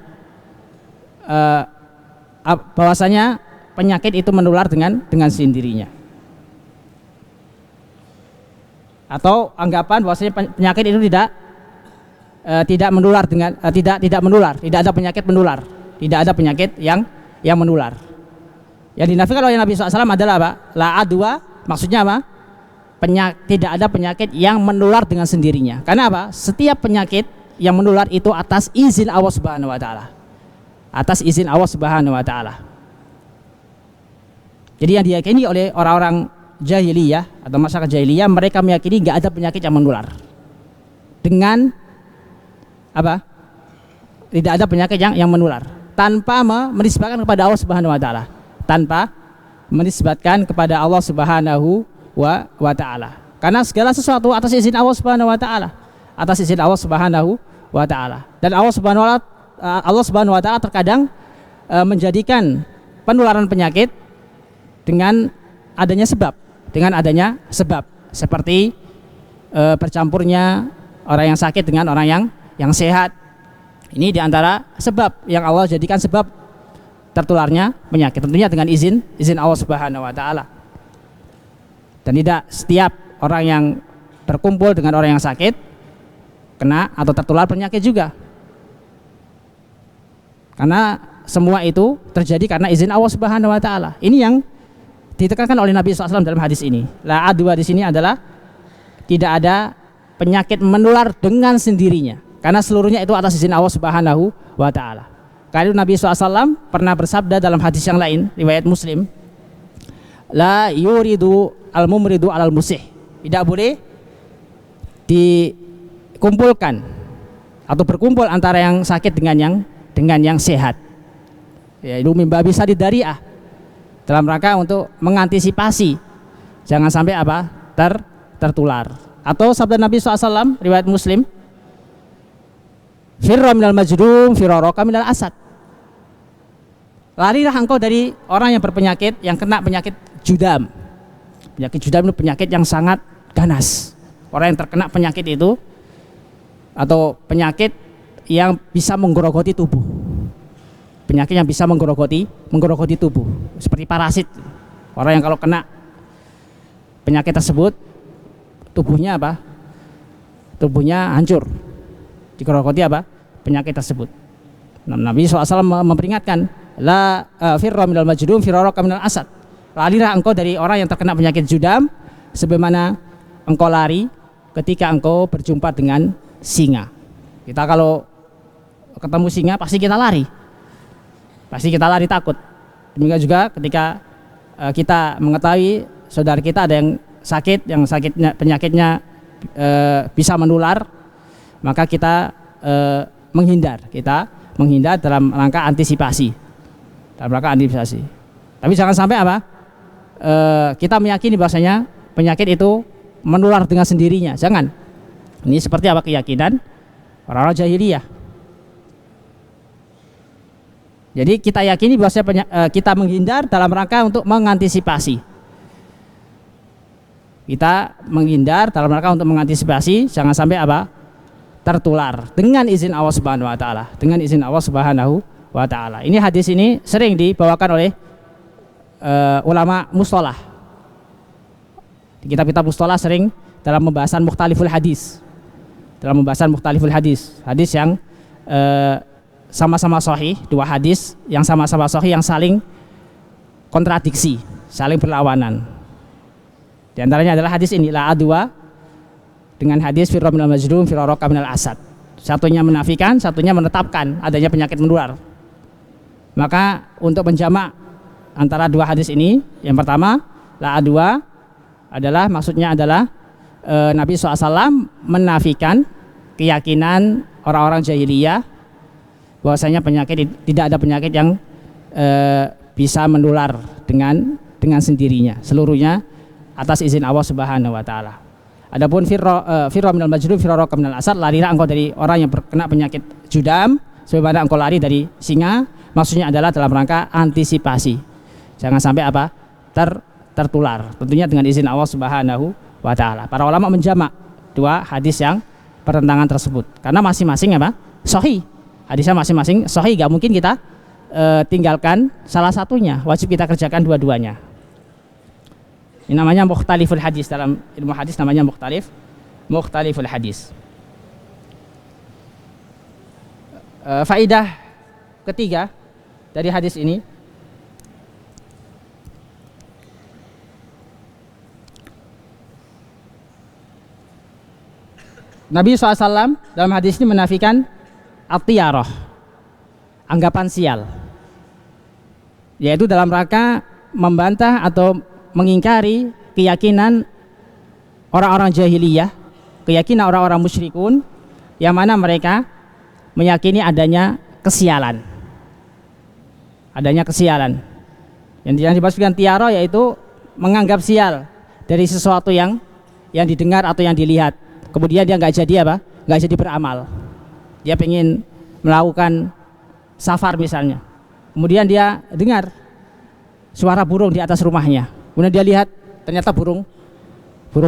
penyakit itu menular dengan sendirinya. Atau anggapan bahwasanya penyakit itu tidak menular tidak menular, tidak ada penyakit menular, tidak ada penyakit yang menular. Yang dinafikan oleh Nabi SAW adalah apa? La adwa, maksudnya apa? Tidak ada penyakit yang menular dengan sendirinya. Karena apa? Setiap penyakit yang menular itu atas izin Allah Subhanahu wa taala. Atas izin Allah Subhanahu wa taala. Jadi yang diyakini oleh orang-orang jahiliyah atau masyarakat jahiliyah, mereka meyakini enggak ada penyakit yang menular. Dengan apa? Tidak ada penyakit yang menular tanpa menisbatkan kepada Allah Subhanahu wa taala. Tanpa menisbatkan kepada Allah Subhanahu wa taala. Karena segala sesuatu atas izin Allah Subhanahu wa taala. Atas izin Allah Subhanahu wa taala. Dan Allah Subhanahu wa taala terkadang menjadikan penularan penyakit dengan adanya sebab, seperti bercampurnya orang yang sakit dengan orang yang sehat. Ini diantara sebab yang Allah jadikan sebab tertularnya penyakit, tentunya dengan izin Allah Subhanahu wa taala. Dan tidak setiap orang yang berkumpul dengan orang yang sakit kena atau tertular penyakit juga. Karena semua itu terjadi karena izin Allah Subhanahu wa taala. Ini yang ditekankan oleh Nabi SAW dalam hadis ini. La adwa di sini adalah tidak ada penyakit menular dengan sendirinya, karena seluruhnya itu atas izin Allah Subhanahu wa taala. Karena Nabi SAW pernah bersabda dalam hadis yang lain, riwayat Muslim, la yuridu al-mumridu alal musih. Tidak boleh dikumpulkan atau berkumpul antara yang sakit dengan yang sehat. Yaitu mimba bisa didariah, dalam rangka untuk mengantisipasi jangan sampai apa? tertular. Atau sabda Nabi SAW riwayat Muslim, firra minal majdum firaraka minal asad. Larilah engkau dari orang yang berpenyakit, yang kena penyakit judam. Penyakit judam itu penyakit yang sangat ganas. Orang yang terkena penyakit itu atau penyakit yang bisa menggerogoti tubuh. Penyakit yang bisa menggerogoti tubuh, seperti parasit. Orang yang kalau kena penyakit tersebut, tubuhnya apa? Tubuhnya hancur. Digerogoti apa? Penyakit tersebut. Nabi SAW memperingatkan, la firra minal majdum firaraka minal asad. Larilah engkau dari orang yang terkena penyakit judam sebagaimana engkau lari ketika engkau berjumpa dengan singa. Kita kalau ketemu singa pasti kita lari. Pasti kita lari takut. Demikian juga ketika kita mengetahui saudara kita ada yang sakitnya penyakitnya bisa menular, maka kita menghindar dalam rangka antisipasi. Tapi jangan sampai apa? Kita meyakini bahwasanya penyakit itu menular dengan sendirinya. Jangan. Ini seperti apa keyakinan orang-orang jahiliyah. Jadi kita yakini bahwasanya kita menghindar dalam rangka untuk mengantisipasi. Kita menghindar dalam rangka untuk mengantisipasi jangan sampai apa? Tertular dengan izin Allah Subhanahu wa taala. Dengan izin Allah Subhanahu wa taala. Ini hadis ini sering dibawakan oleh ulama mustalah. Di kitab-kitab mustalah sering dalam pembahasan mukhtaliful hadis. Hadis yang sama-sama sahih, dua hadis yang sama-sama sahih yang saling kontradiksi, saling berlawanan. Di antaranya adalah hadis ini la adwa dengan hadis firra minal majdum firaraka minal asad. Satunya menafikan, satunya menetapkan adanya penyakit menular. Maka untuk menjamak antara dua hadis ini, yang pertama la adwa adalah maksudnya adalah Nabi SAW menafikan keyakinan orang-orang jahiliyah bahwasanya tidak ada penyakit yang bisa menular dengan sendirinya, seluruhnya atas izin Allah Subhanahu wa taala. Adapun firra minal majnun firaraka minal asad, larilah engkau dari orang yang terkena penyakit judam sebagaimana engkau lari dari singa, maksudnya adalah dalam rangka antisipasi. Jangan sampai tertular, tentunya dengan izin Allah Subhanahu wa taala. Para ulama menjamak dua hadis yang pertentangan tersebut karena masing-masing sahih. Hadisnya masing-masing sahih, gak mungkin kita tinggalkan salah satunya, wajib kita kerjakan dua-duanya. Ini namanya mukhtaliful hadis, dalam ilmu hadis namanya mukhtaliful hadis. Faidah ketiga dari hadis ini, Nabi SAW dalam hadis ini menafikan at-tiyarah, anggapan sial, yaitu dalam rangka membantah atau mengingkari keyakinan orang-orang jahiliyah, keyakinan orang-orang musyrikun yang mana mereka meyakini adanya kesialan. Yang dimaksudkan tiara yaitu menganggap sial dari sesuatu yang didengar atau yang dilihat. Kemudian dia nggak jadi beramal. Dia pengen melakukan safar misalnya. Kemudian dia dengar suara burung di atas rumahnya. Kemudian dia lihat ternyata burung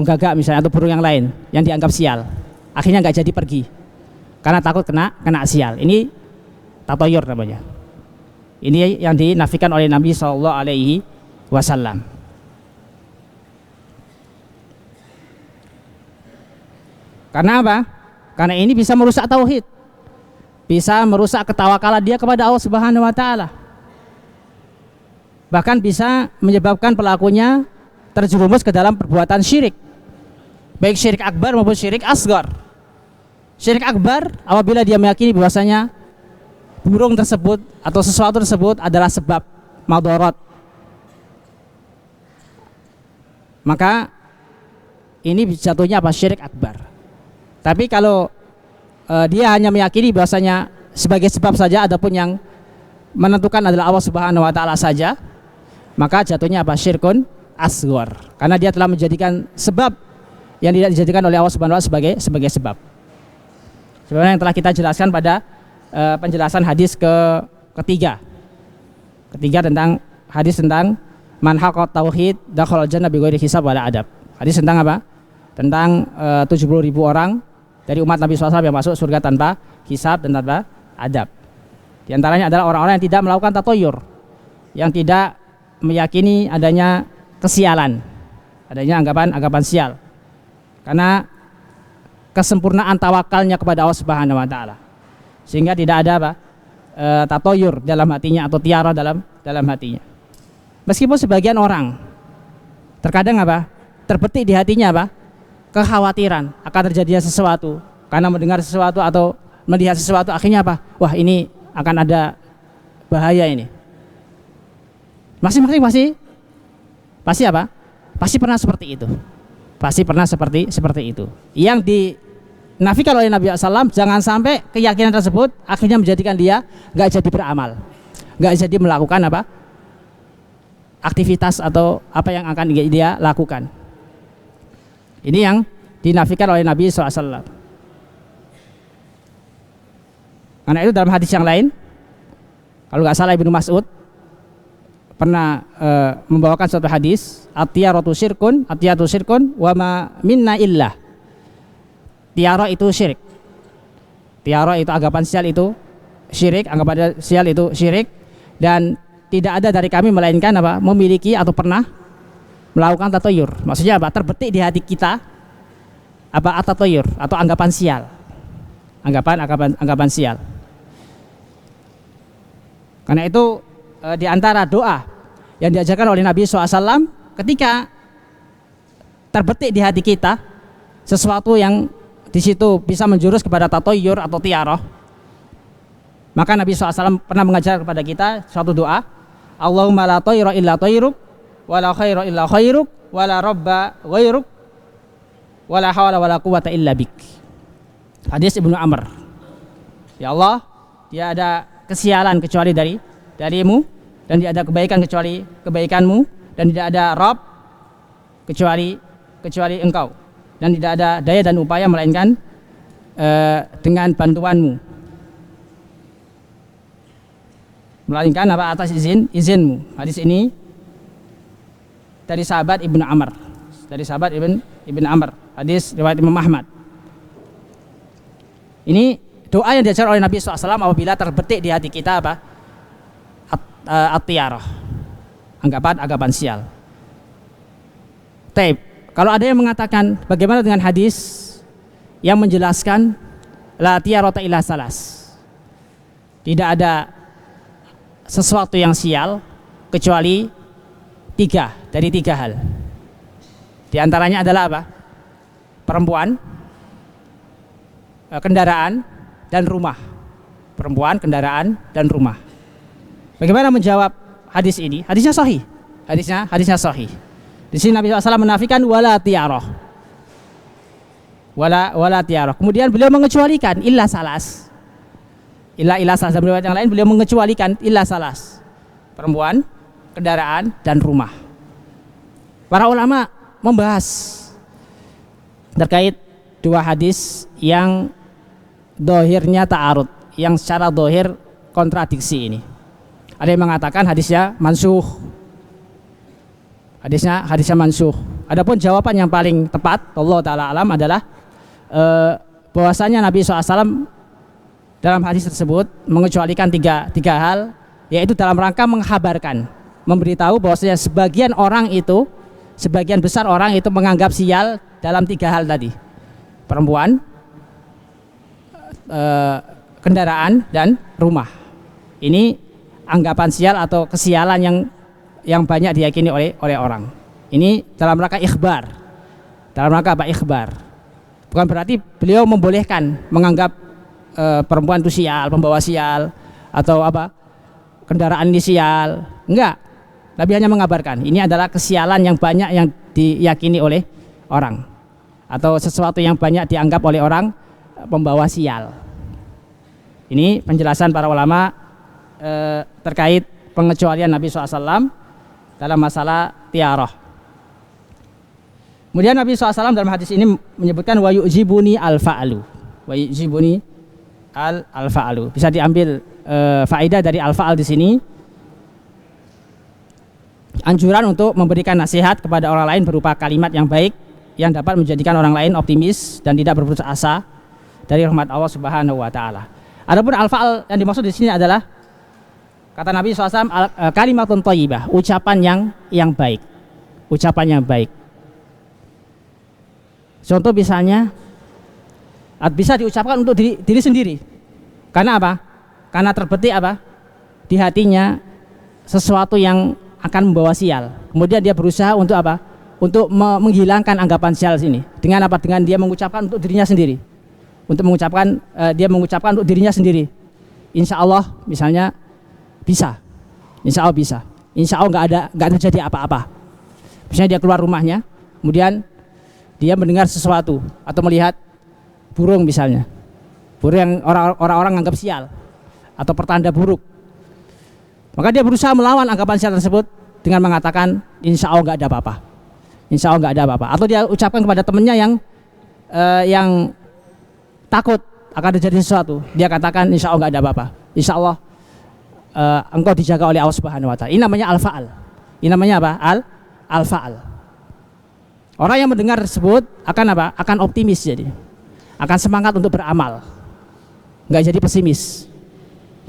gagak misalnya atau burung yang lain yang dianggap sial. Akhirnya nggak jadi pergi karena takut kena sial. Ini tatoyur namanya. Ini yang dinafikan oleh Nabi SAW. Karena apa? Karena ini bisa merusak tauhid, bisa merusak ketawakalan dia kepada Allah Subhanahu wa taala. Bahkan bisa menyebabkan pelakunya terjerumus ke dalam perbuatan syirik, baik syirik akbar maupun syirik asghar. Syirik akbar apabila dia meyakini bahwasanya burung tersebut atau sesuatu tersebut adalah sebab madharat, maka ini jatuhnya syirik akbar. Tapi kalau dia hanya meyakini bahwasanya sebagai sebab saja, adapun yang menentukan adalah Allah Subhanahu wa taala saja, maka jatuhnya syirkun asghar, karena dia telah menjadikan sebab yang tidak dijadikan oleh Allah Subhanahu wa taala sebagai sebab. Sebenarnya yang telah kita jelaskan pada penjelasan hadis ketiga tentang hadis tentang man haqqat tauhid dakhala jannah bighairi hisab wala adab. Hadis tentang apa? Tentang 70.000 orang dari umat Nabi SAW yang masuk surga tanpa hisab dan tanpa adab. Di antaranya adalah orang-orang yang tidak melakukan tatoyur, yang tidak meyakini adanya kesialan, adanya anggapan sial, karena kesempurnaan tawakalnya kepada Allah Subhanahu wa taala, sehingga tidak ada tatoyur dalam hatinya atau tiara dalam hatinya. Meskipun sebagian orang terkadang terbetik di hatinya kekhawatiran akan terjadinya sesuatu, karena mendengar sesuatu atau melihat sesuatu akhirnya wah ini akan ada bahaya ini. Masing-masing pasti pernah seperti itu. Pasti pernah seperti itu. Yang dinafikan oleh Nabi SAW, jangan sampai keyakinan tersebut akhirnya menjadikan dia nggak jadi beramal, nggak jadi melakukan aktivitas atau apa yang akan dia lakukan. Ini yang dinafikan oleh Nabi SAW. Karena itu dalam hadis yang lain, kalau nggak salah Ibnu Mas'ud pernah membawakan suatu hadis, at-tiyaratu syirkun wa ma minna illah. Tiara itu syirik. Tiara itu anggapan sial itu syirik, anggapan sial itu syirik, dan tidak ada dari kami melainkan memiliki atau pernah melakukan tatoyur. Maksudnya terbetik di hati kita at-tatoyur atau anggapan sial, anggapan sial. Karena itu di antara doa yang diajarkan oleh Nabi SAW ketika terbetik di hati kita sesuatu yang di situ bisa menjurus kepada tatoyur atau tiarah, maka Nabi SAW pernah mengajar kepada kita suatu doa, Allahumma la tayra illa tayruk wa la khaira illa khairuk wala rabba ghairuk wala hawla wala quwwata illa bik. Hadis Ibnu Amr. Ya Allah, tidak ada kesialan kecuali darimu, dan tidak ada kebaikan kecuali kebaikanmu, dan tidak ada Rabb kecuali engkau, dan tidak ada daya dan upaya melainkan dengan bantuanmu, melainkan apa atas izinmu. Hadis ini dari sahabat Ibnu Amr, Ibn Amr, hadis riwayat Imam Ahmad. Ini doa yang diajar oleh Nabi SAW apabila terbetik di hati kita apa? At-tiyarah, anggapan sial. Taib. Kalau ada yang mengatakan bagaimana dengan hadis yang menjelaskan la tiyarata illa salas, tidak ada sesuatu yang sial kecuali tiga hal. Di antaranya adalah apa? Perempuan, kendaraan, dan rumah. Perempuan, kendaraan, dan rumah. Bagaimana menjawab hadis ini? Hadisnya sahih. Hadisnya sahih. Di sini Nabi SAW menafikan wala tiyarah. Wala tiyarah. Kemudian beliau mengecualikan illa salas. Illa salas. Dalam riwayat yang lain beliau mengecualikan illa salas. Perempuan, kendaraan, dan rumah. Para ulama membahas terkait dua hadis yang dohirnya ta'arud, yang secara dohir kontradiksi ini. Ada yang mengatakan hadisnya mansuh, hadisnya mansuh. Adapun jawaban yang paling tepat, Allah Ta'ala alam, adalah bahwasanya Nabi SAW dalam hadis tersebut mengecualikan tiga hal, yaitu dalam rangka menghabarkan, memberitahu bahwasanya sebagian besar orang itu menganggap sial dalam tiga hal tadi: perempuan, kendaraan, dan rumah. Ini anggapan sial atau kesialan yang banyak diyakini oleh orang. Ini dalam rangka ikhbar. Dalam rangka apa? Ikhbar. Bukan berarti beliau membolehkan menganggap perempuan itu sial, pembawa sial, atau apa, kendaraan ini sial. Enggak. Nabi hanya mengabarkan ini adalah kesialan yang banyak yang diyakini oleh orang, atau sesuatu yang banyak dianggap oleh orang pembawa sial. Ini penjelasan para ulama terkait pengecualian Nabi SAW dalam masalah tiarah. Kemudian Nabi SAW dalam hadis ini menyebutkan wa yu'jibuni al-fa'lu. Wa yu'jibuni al-fa'lu. Bisa diambil faedah dari al-fa'al di sini, anjuran untuk memberikan nasihat kepada orang lain berupa kalimat yang baik yang dapat menjadikan orang lain optimis dan tidak berputus asa dari rahmat Allah Subhanahu wa taala. Adapun al-fa'al yang dimaksud di sini adalah, kata Nabi SAW, kalimatun thayyibah, ucapan yang baik. Ucapan yang baik. Contoh misalnya bisa diucapkan untuk diri sendiri. Karena apa? Karena terbetik apa? Di hatinya sesuatu yang akan membawa sial. Kemudian dia berusaha untuk apa? Untuk menghilangkan anggapan sial sini. Dengan apa? Dengan dia mengucapkan untuk dirinya sendiri. Dia mengucapkan untuk dirinya sendiri. Insya Allah misalnya bisa. Insya Allah bisa. Insya Allah nggak terjadi apa-apa. Misalnya dia keluar rumahnya, kemudian dia mendengar sesuatu atau melihat burung misalnya. Burung yang orang-orang anggap sial atau pertanda buruk. Maka dia berusaha melawan anggapan sial tersebut dengan mengatakan insya Allah nggak ada apa-apa. Insya Allah nggak ada apa-apa. Atau dia ucapkan kepada temannya yang takut akan terjadi sesuatu, dia katakan insya Allah nggak ada apa-apa. Insya Allah engkau dijaga oleh Allah Subhanahu wa taala. Ini namanya al-fa'al. Ini namanya apa? Al-fa'al. Orang yang mendengar tersebut akan apa? Akan optimis, jadi akan semangat untuk beramal, nggak jadi pesimis.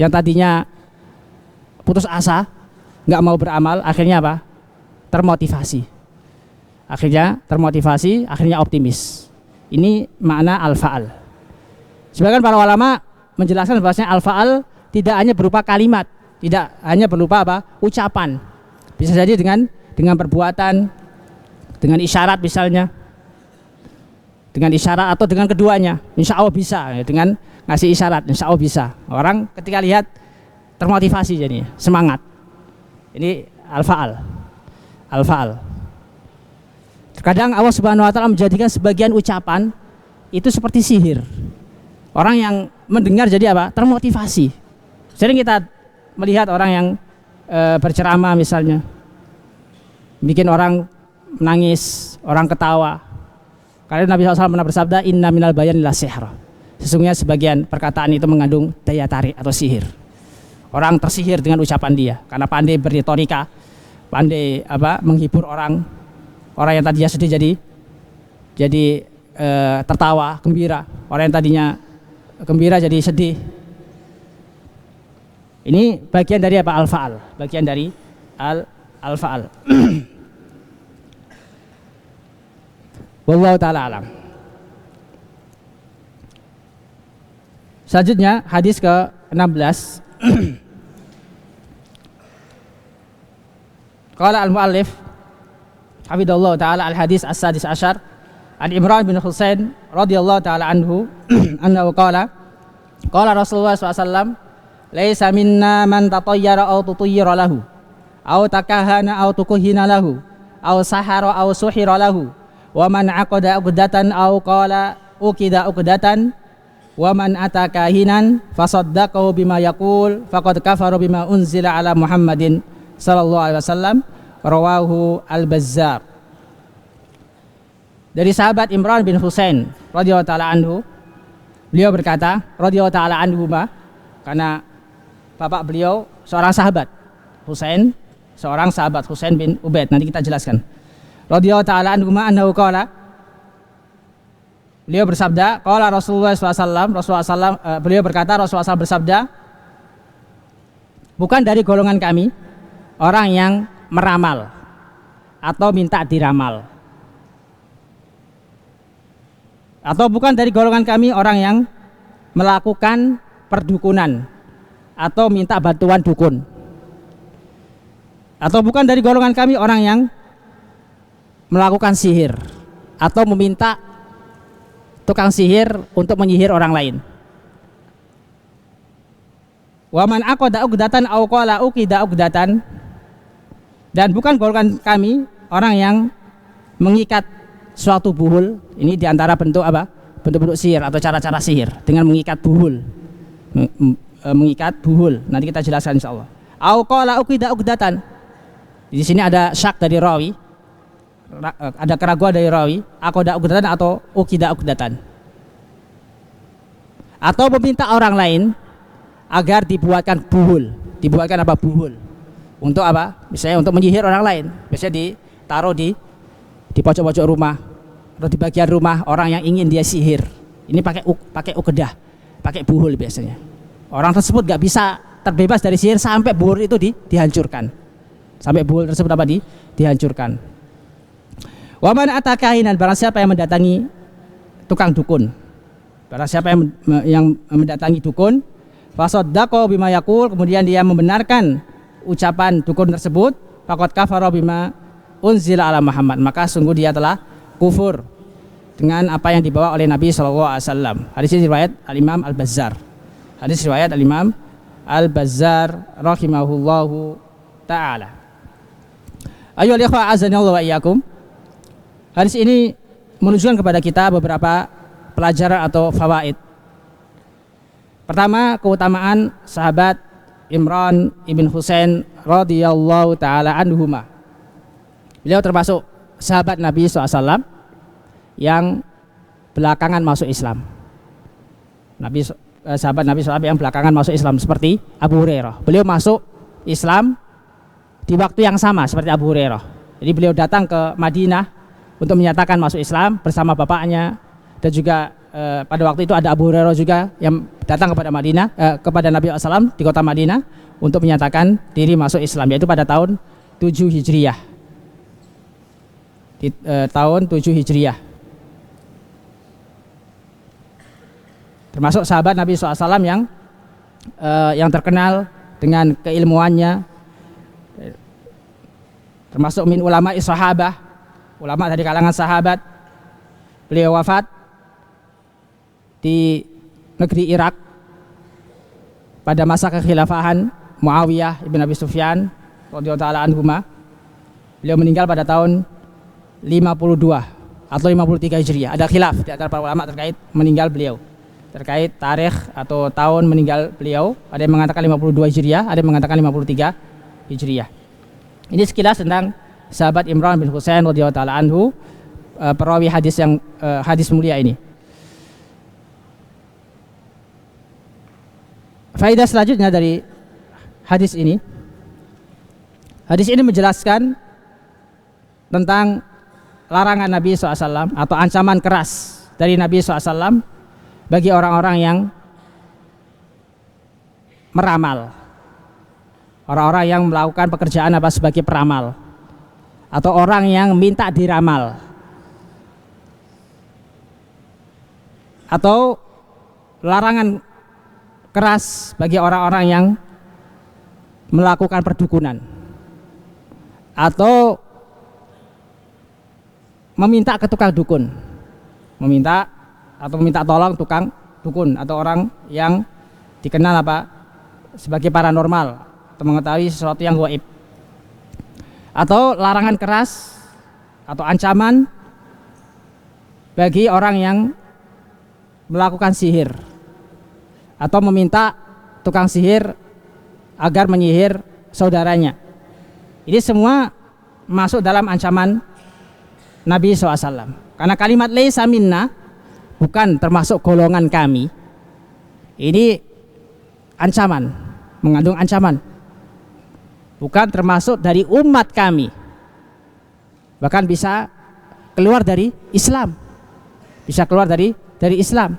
Yang tadinya putus asa, nggak mau beramal, akhirnya apa? Termotivasi. Akhirnya optimis. Ini makna al-fa'al. Sebagian para ulama menjelaskan bahwasanya al-fa'al tidak hanya berupa kalimat, tidak hanya berupa apa? Ucapan. Bisa jadi dengan perbuatan, dengan isyarat misalnya. Dengan isyarat atau dengan keduanya. Insya Allah bisa, dengan ngasih isyarat, insya Allah bisa. Orang ketika lihat termotivasi jadinya, semangat. Ini al-fa'al. Al-fa'al. Terkadang Allah Subhanahu wa taala menjadikan sebagian ucapan itu seperti sihir. Orang yang mendengar jadi apa? Termotivasi. Sering kita melihat orang yang berceramah misalnya, bikin orang menangis, orang ketawa. Karena Nabi SAW pernah bersabda, inna minal bayani la sihr. Sesungguhnya sebagian perkataan itu mengandung daya tarik atau sihir. Orang tersihir dengan ucapan dia karena pandai berretorika, pandai menghibur orang. Orang yang tadinya sedih jadi tertawa, gembira. Orang yang tadinya gembira jadi sedih. Ini bagian dari apa? Al-fa'al. Bagian dari al-fa'al. Wallahu ta'ala alam. Selanjutnya hadis ke-16. Qala al-muallif hafidhallahu ta'ala al-hadis as-sadis asyar an Imran bin Husain radhiyallahu ta'ala anhu annahu qala Rasulullah SAW laisa minna man tatayyara aw tutayyira lahu aw takahana aw tukuhina lahu aw sahara aw suhira lahu wa man aqada uqdatan aw qala uqida uqdatan wa man atakahinan fasaddaqahu bima yaqul faqad kafara bima unzila ala Muhammadin sallallahu alaihi wasallam, rawahu al-Bazzar. Dari sahabat Imran bin Husain radhiyallahu taala anhu, beliau berkata radhiyallahu taala anhuma, karena bapak beliau seorang sahabat, Husain, seorang sahabat Husain bin Ubaid, nanti kita jelaskan. Radhiyallahu taala anhuma annahu qala, beliau bersabda, qala Rasulullah SAW, beliau berkata Rasulullah SAW bersabda, bukan dari golongan kami orang yang meramal atau minta diramal, atau bukan dari golongan kami orang yang melakukan perdukunan atau minta bantuan dukun, atau bukan dari golongan kami orang yang melakukan sihir atau meminta tukang sihir untuk menyihir orang lain. Wa man aqada uqdatan aw qala uqida uqdatan, dan bukan golongan kami orang yang mengikat suatu buhul. Ini diantara bentuk apa? Bentuk-bentuk sihir atau cara-cara sihir dengan mengikat buhul. Mengikat buhul. Nanti kita jelaskan insyaallah. Au qala uqida uqdatan. Di sini ada syak dari rawi. Ada keraguan dari rawi, aqada uqdatan atau uqida uqdatan. Atau meminta orang lain agar dibuatkan buhul. Dibuatkan apa? Buhul. Untuk apa? Misalnya untuk menyihir orang lain. Biasanya ditaruh di pojok-pojok rumah atau di bagian rumah orang yang ingin dia sihir. Ini pakai ukedah, pakai buhul biasanya. Orang tersebut nggak bisa terbebas dari sihir sampai buhul itu dihancurkan. Sampai buhul tersebut apa? Dihancurkan. Wa man atakahinan, barang siapa yang mendatangi tukang dukun. Barang siapa yang mendatangi dukun, fasaddaqa bima yaqul, kemudian dia membenarkan ucapan dukun tersebut, faqad kafara bima unzila ala Muhammad, maka sungguh dia telah kufur dengan apa yang dibawa oleh Nabi SAW. Hadis ini riwayat Al-Imam Al-Bazzar. Hadis riwayat Al-Imam Al-Bazzar rahimahullahu ta'ala. Ayyuhal ikhwah azanillahu wa iyyakum. Hadis ini menunjukkan kepada kita beberapa pelajaran atau fawaid. Pertama, keutamaan sahabat Imran ibn Husain radhiyallahu ta'ala anhuma. Beliau termasuk sahabat Nabi SAW yang belakangan masuk Islam. Sahabat Nabi SAW yang belakangan masuk Islam seperti Abu Hurairah. Beliau masuk Islam di waktu yang sama seperti Abu Hurairah. Jadi beliau datang ke Madinah untuk menyatakan masuk Islam bersama bapaknya, dan juga pada waktu itu ada Abu Hurairah juga yang datang kepada kepada Nabi SAW di kota Madinah untuk menyatakan diri masuk Islam, yaitu pada tahun 7 Hijriyah. Di tahun 7 Hijriyah. Termasuk sahabat Nabi SAW yang terkenal dengan keilmuannya, termasuk min ulama sahabah, ulama dari kalangan sahabat. Beliau wafat di negeri Irak pada masa kekhilafahan Muawiyah ibn Abi Sufyan radhiyallahu ta'ala anhuma. Beliau meninggal pada tahun 52 atau 53 Hijriah. Ada khilaf di antara para ulama terkait meninggal beliau, terkait tarikh atau tahun meninggal beliau. Ada yang mengatakan 52 Hijriah, ada yang mengatakan 53 Hijriah. Ini sekilas tentang sahabat Imran bin Husain radhiyallahu taala anhu, perawi hadis yang hadis mulia ini. Faedah selanjutnya dari hadis ini menjelaskan tentang larangan Nabi SAW atau ancaman keras dari Nabi SAW bagi orang-orang yang meramal, orang-orang yang melakukan pekerjaan sebagai peramal, atau orang yang minta diramal, atau larangan keras bagi orang-orang yang melakukan perdukunan atau meminta ke tukang dukun, meminta tolong tukang dukun atau orang yang dikenal sebagai paranormal atau mengetahui sesuatu yang gaib, atau larangan keras atau ancaman bagi orang yang melakukan sihir atau meminta tukang sihir agar menyihir saudaranya. Ini semua masuk dalam ancaman Nabi SAW. Karena kalimat laisa minna, bukan termasuk golongan kami, ini ancaman, mengandung ancaman. Bukan termasuk dari umat kami, bahkan bisa keluar dari Islam, bisa keluar dari Islam.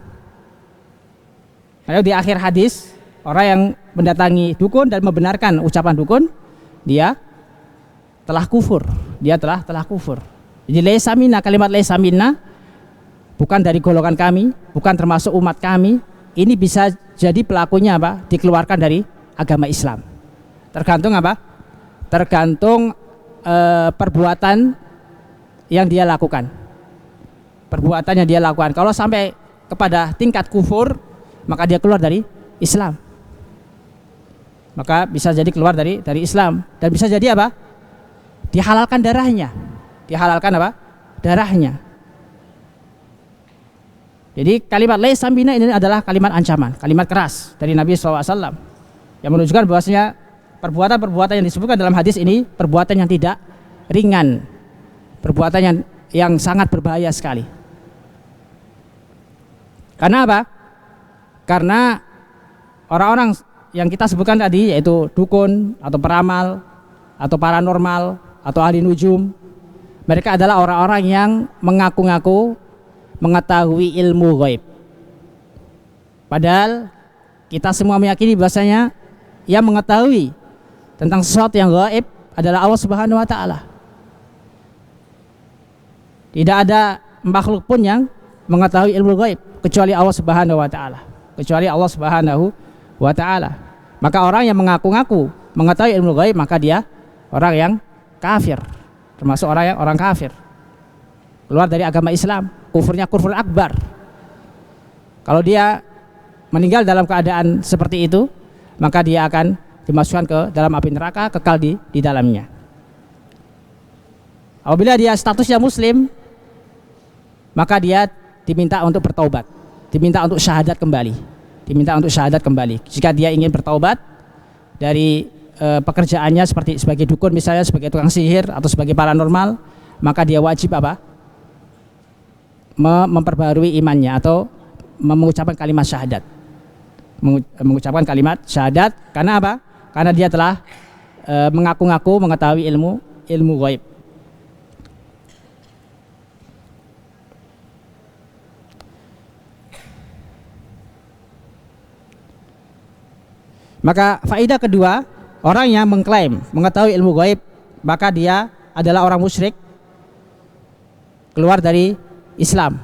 Lalu di akhir hadis, orang yang mendatangi dukun dan membenarkan ucapan dukun, dia telah kufur. Dia telah kufur. Jadi laisa minna, kalimat laisa minna, bukan dari golongan kami, bukan termasuk umat kami. Ini bisa jadi pelakunya dikeluarkan dari agama Islam. Tergantung Tergantung perbuatan yang dia lakukan. Perbuatan yang dia lakukan. Kalau sampai kepada tingkat kufur, maka dia keluar dari Islam. Maka bisa jadi keluar dari Islam, dan bisa jadi dihalalkan darahnya. Darahnya. Jadi kalimat laisa minna ini adalah kalimat ancaman, kalimat keras dari Nabi SAW yang menunjukkan bahwasanya perbuatan yang disebutkan dalam hadis ini perbuatan yang tidak ringan, perbuatan yang sangat berbahaya sekali. Karena apa? Karena orang-orang yang kita sebutkan tadi, yaitu dukun atau peramal atau paranormal atau ahli nujum, mereka adalah orang-orang yang mengaku-ngaku mengetahui ilmu gaib. Padahal kita semua meyakini bahwasanya yang mengetahui tentang sesuatu yang gaib adalah Allah Subhanahu wa taala. Tidak ada makhluk pun yang mengetahui ilmu gaib kecuali Allah Subhanahu wa taala. Maka orang yang mengaku-ngaku mengetahui ilmu gaib, maka dia orang yang kafir, termasuk orang kafir, keluar dari agama Islam, kufurnya kufur akbar. Kalau dia meninggal dalam keadaan seperti itu, maka dia akan dimasukkan ke dalam api neraka, kekal di dalamnya. Apabila dia statusnya muslim, maka dia diminta untuk bertaubat, diminta untuk syahadat kembali. Jika dia ingin bertaubat dari pekerjaannya sebagai dukun misalnya, sebagai tukang sihir atau sebagai paranormal, maka dia wajib memperbarui imannya atau mengucapkan kalimat syahadat. Mengucapkan kalimat syahadat karena apa? Karena dia telah mengaku-ngaku mengetahui ilmu gaib. Maka faedah kedua, orang yang mengklaim mengetahui ilmu gaib, maka dia adalah orang musyrik, keluar dari Islam.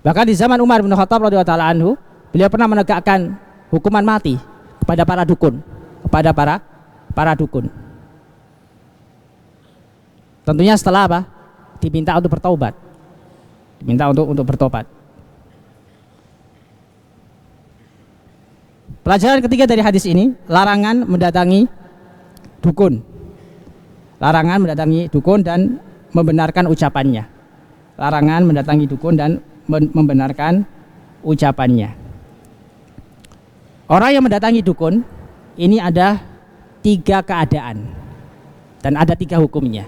Bahkan di zaman Umar bin Khattab radhiyallahu taala anhu, beliau pernah menegakkan hukuman mati kepada para dukun, Tentunya setelah diminta untuk bertaubat. Pelajaran ketiga dari hadis ini, larangan mendatangi dukun Larangan mendatangi dukun dan membenarkan ucapannya. Larangan mendatangi dukun dan membenarkan ucapannya. Orang yang mendatangi dukun ini ada 3 keadaan dan ada 3 hukumnya.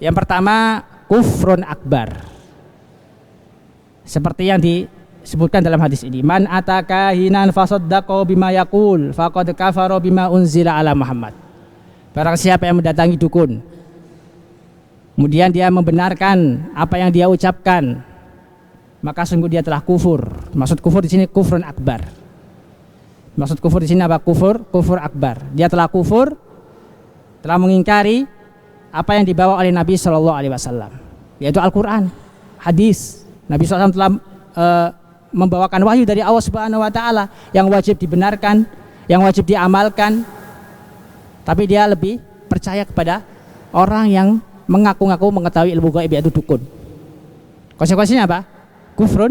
Yang pertama, kufrun akbar. Seperti yang disebutkan dalam hadis ini, man ataka hinan fasaddaqa bima yaqul faqad kafara bima unzila ala Muhammad. Barang siapa yang mendatangi dukun kemudian dia membenarkan apa yang dia ucapkan, maka sungguh dia telah kufur. Maksud kufur di sini kufrun akbar. Maksud kufur di sini apa? Kufur akbar. Dia telah kufur, telah mengingkari apa yang dibawa oleh Nabi Shallallahu Alaihi Wasallam, yaitu Al-Quran, hadis. Nabi SAW telah membawakan wahyu dari Allah Subhanahu Wa Taala yang wajib dibenarkan, yang wajib diamalkan. Tapi dia lebih percaya kepada orang yang mengaku-ngaku mengetahui ilmu gaib, yaitu dukun. Konsekuensinya apa? Kufrun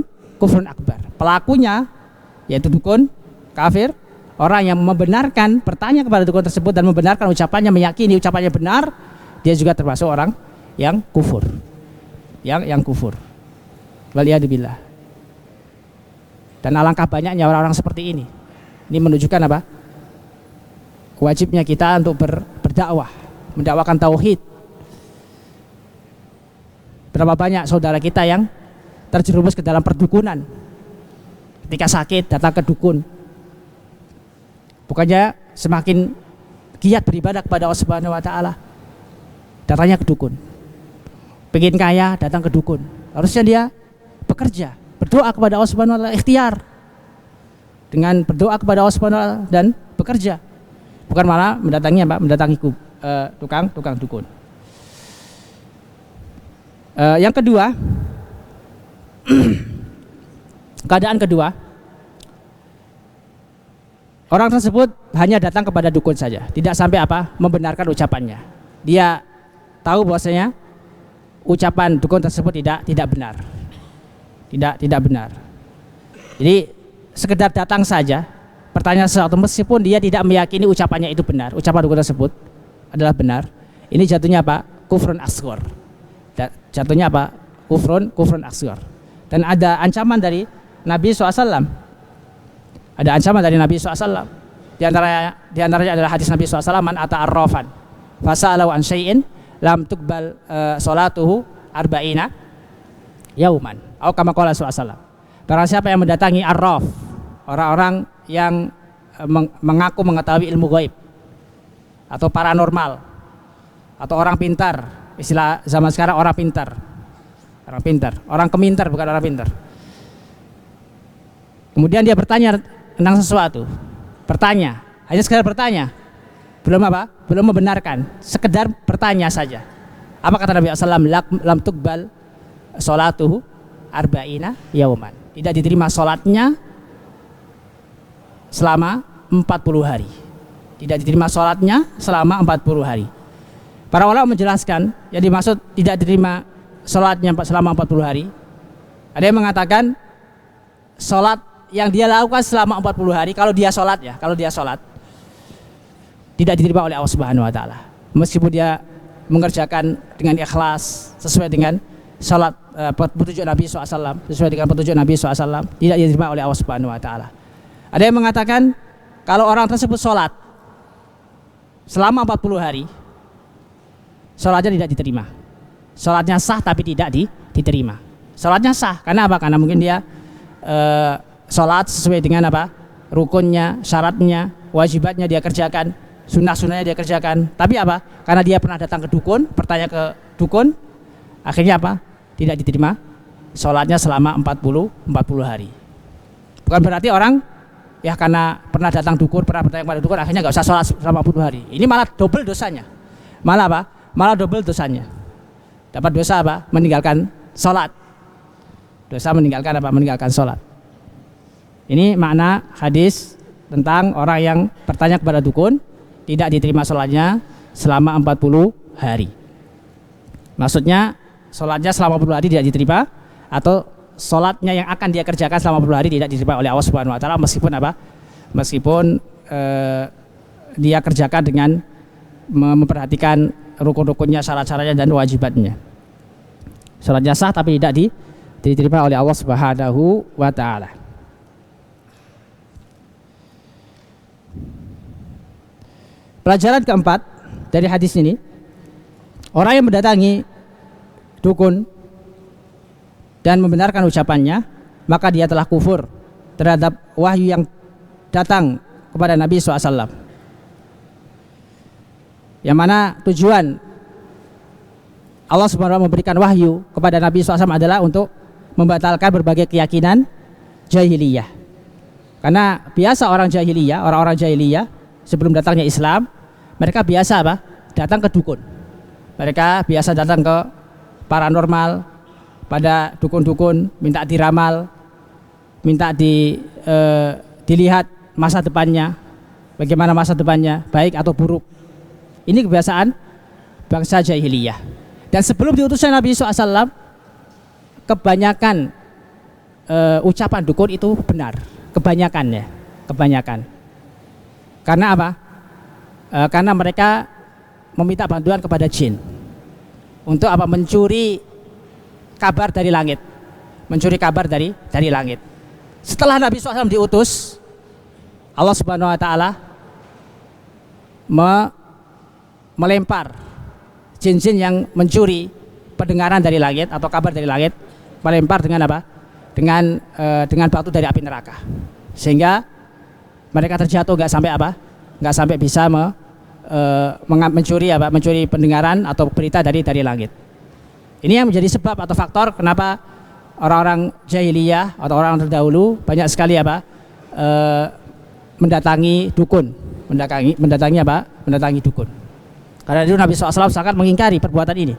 akbar. Pelakunya yaitu dukun, kafir. Orang yang membenarkan, bertanya kepada dukun tersebut dan membenarkan ucapannya, meyakini ucapannya benar, dia juga termasuk orang yang kufur. Yang kufur. Waliyadzubillah. Dan alangkah banyaknya orang-orang seperti ini. Ini menunjukkan apa? Wajibnya kita untuk berdakwah, mendakwakan tauhid. Berapa banyak saudara kita yang terjerumus ke dalam perdukunan. Ketika sakit datang ke dukun. Bukannya semakin giat beribadah kepada Allah Subhanahu Wa Taala, datangnya ke dukun. Pengen kaya datang ke dukun. Harusnya dia bekerja, berdoa kepada Allah Subhanahu Wa Taala, ikhtiar dengan berdoa kepada Allah Subhanahu Wa Taala dan bekerja, bukan malah mendatangi tukang dukun. Yang kedua, keadaan kedua, orang tersebut hanya datang kepada dukun saja, tidak sampai membenarkan ucapannya. Dia tahu bahwasanya ucapan dukun tersebut tidak benar. Tidak benar. Jadi sekedar datang saja, bertanya sesuatu meskipun dia tidak meyakini ucapannya itu benar, ucapan dukun tersebut adalah benar. Ini jatuhnya kufrun asghar. Jatuhnya kufrun asghar. Dan ada ancaman dari Nabi SAW. Ada ancaman dari Nabi SAW. Di antaranya adalah hadis Nabi SAW, man ata arrafan fasa'alahu an syai'in lam tuqbal salatuhu arba'ina yauman. Atau kama qala sallallahu. Barang siapa yang mendatangi arraf, orang-orang yang mengaku mengetahui ilmu gaib atau paranormal atau orang pintar, istilah zaman sekarang orang pintar, orang kemintar, bukan orang pintar. Kemudian dia bertanya tentang sesuatu, hanya sekedar bertanya, belum membenarkan, sekedar bertanya saja. Apa kata Nabi SAW? Lam tuqbal sholatuhu arba'ina yauman. Tidak diterima sholatnya selama 40 hari. Tidak diterima sholatnya selama 40 hari. Para ulama menjelaskan yang dimaksud tidak diterima sholatnya selama 40 hari. Ada yang mengatakan sholat yang dia lakukan selama 40 hari, kalau dia sholat tidak diterima oleh Allah Subhanahu Wa Taala. Meskipun dia mengerjakan dengan ikhlas sesuai dengan salat petunjuk Nabi SAW, sesuai dengan petunjuk Nabi SAW, tidak diterima oleh Allah Subhanahu Wa Taala. Ada yang mengatakan kalau orang tersebut sholat selama 40 hari, sholatnya tidak diterima. Sholatnya sah tapi tidak diterima. Sholatnya sah karena apa? Karena mungkin dia sholat sesuai dengan rukunnya, syaratnya, wajibatnya dia kerjakan, sunnah-sunnahnya dia kerjakan. Tapi karena dia pernah datang ke dukun, bertanya ke dukun, akhirnya tidak diterima sholatnya selama 40 hari. Bukan berarti orang karena pernah datang dukun, pernah bertanya kepada dukun, akhirnya nggak usah sholat selama 40 hari. Ini malah double dosanya. Malah double dosanya. Dapat dosa meninggalkan sholat. Dosa meninggalkan sholat. Ini makna hadis tentang orang yang bertanya kepada dukun, tidak diterima sholatnya selama 40 hari. Maksudnya sholatnya selama 40 hari tidak diterima, atau sholatnya yang akan dia kerjakan selama 40 hari tidak diterima oleh Allah Subhanahu Wa Taala, meskipun dia kerjakan dengan memperhatikan rukun-rukunnya, syarat-syaratnya dan wajibatnya. Salatnya sah tapi tidak diterima oleh Allah Subhanahu wa taala. Pelajaran keempat dari hadis ini, orang yang mendatangi dukun dan membenarkan ucapannya, maka dia telah kufur terhadap wahyu yang datang kepada Nabi SAW. Yang mana tujuan Allah SWT memberikan wahyu kepada Nabi SAW adalah untuk membatalkan berbagai keyakinan jahiliyah. Karena biasa orang-orang jahiliyah sebelum datangnya Islam, mereka biasa apa? Datang ke dukun. Mereka biasa datang ke paranormal, pada dukun-dukun, minta diramal, minta dilihat masa depannya, bagaimana masa depannya, baik atau buruk. Ini kebiasaan bangsa jahiliyah. Dan sebelum diutusnya Nabi SAW, kebanyakan ucapan dukun itu benar, kebanyakan. Karena apa? Karena mereka meminta bantuan kepada jin untuk apa? Mencuri kabar dari langit, dari langit. Setelah Nabi SAW diutus, Allah Subhanahu Wa Taala melempar jin-jin yang mencuri pendengaran dari langit atau kabar dari langit, melempar dengan apa? Dengan batu dari api neraka, sehingga mereka terjatuh, nggak sampai bisa mencuri pendengaran atau berita dari langit. Ini yang menjadi sebab atau faktor kenapa orang-orang jahiliyah atau orang terdahulu banyak sekali mendatangi dukun, mendatangi dukun. Karena itu Nabi SAW sangat mengingkari perbuatan ini.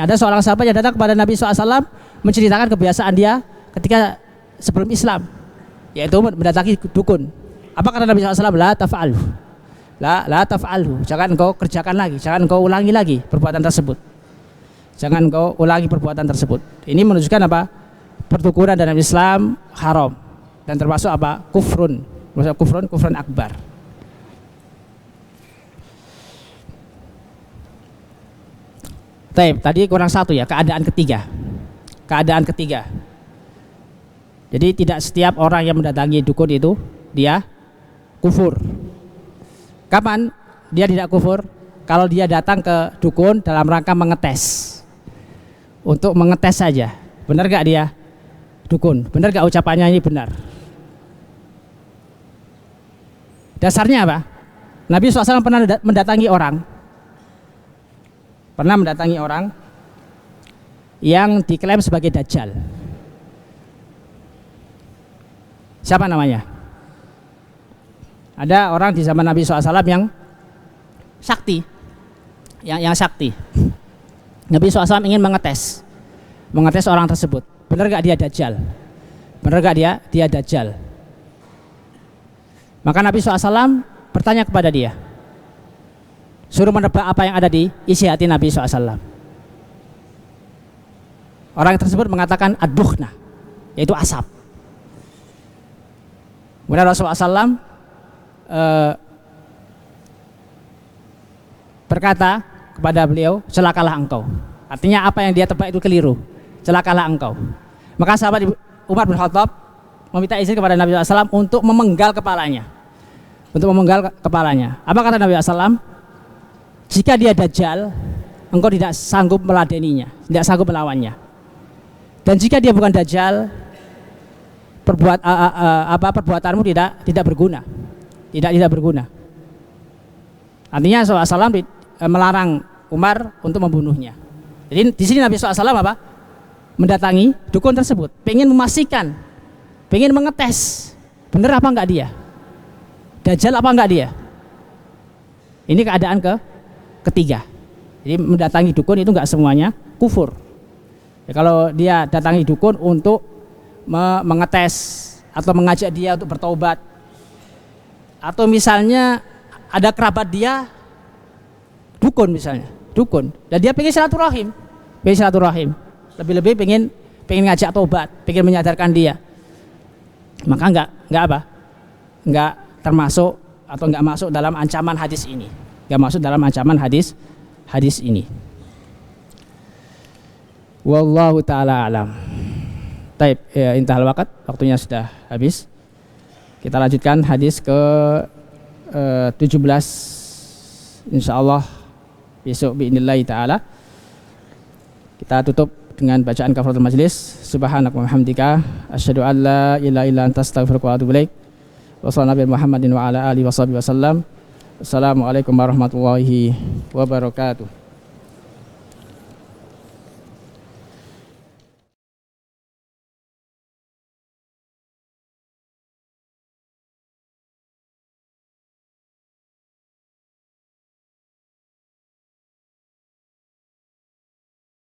Ada seorang sahabat yang datang kepada Nabi SAW menceritakan kebiasaan dia ketika sebelum Islam, yaitu mendatangi dukun. Apa kata Nabi SAW? La taf'alhu. Jangan engkau kerjakan lagi, jangan engkau ulangi lagi perbuatan tersebut. Ini menunjukkan apa? Pertukuran dalam Islam haram dan termasuk apa? Kufrun akbar. Tadi kurang satu ya, keadaan ketiga. Jadi tidak setiap orang yang mendatangi dukun itu dia kufur. Kapan dia tidak kufur? Kalau dia datang ke dukun dalam rangka mengetes, untuk mengetes saja, benar gak dia dukun, benar gak ucapannya ini benar. Dasarnya apa? Nabi SAW pernah mendatangi orang yang diklaim sebagai Dajjal. Siapa namanya? Ada orang di zaman Nabi SAW yang sakti, yang sakti. Nabi SAW ingin mengetes orang tersebut. Benar gak dia Dajjal? Maka Nabi SAW bertanya kepada dia, suruh menebak apa yang ada di isi hati Nabi SAW. Orang tersebut mengatakan ad-dukhna, yaitu asap. Kemudian Rasulullah SAW berkata kepada beliau, celakalah engkau. Artinya apa yang dia tebak itu keliru, celakalah engkau. Maka sahabat Umar bin Khattab meminta izin kepada Nabi SAW untuk memenggal kepalanya. Apa kata Nabi SAW? Jika dia Dajjal, engkau tidak sanggup meladeninya, tidak sanggup melawannya. Dan jika dia bukan Dajjal, perbuatanmu tidak berguna. Artinya SAW melarang Umar untuk membunuhnya. Jadi di sini Nabi SAW mendatangi dukun tersebut, pengen memastikan, pengen mengetes, benar apa enggak dia, Dajjal apa enggak dia. Ini keadaan ketiga. Jadi mendatangi dukun itu enggak semuanya kufur. Ya, kalau dia datangi dukun untuk mengetes atau mengajak dia untuk bertobat, atau misalnya ada kerabat dia dukun dan dia pengen silaturahim, lebih-lebih pengen ngajak tobat, pengen menyadarkan dia, maka enggak termasuk atau enggak masuk dalam ancaman hadis ini. Gak masuk dalam ancaman hadis ini. Wallahu taala alam. Taib, ya, intahal waqt, waktunya sudah habis. Kita lanjutkan hadis ke 17 insyaallah besok biidznillah taala. Kita tutup dengan bacaan kafaratul majlis. Subhanaka wa bihamdika asyhadu an la ilaha illa anta astaghfiruka wa atubu ilaik. Wa sallallahu alaihi Muhammadin wa ala alihi wasallam. Assalamualaikum warahmatullahi wabarakatuh.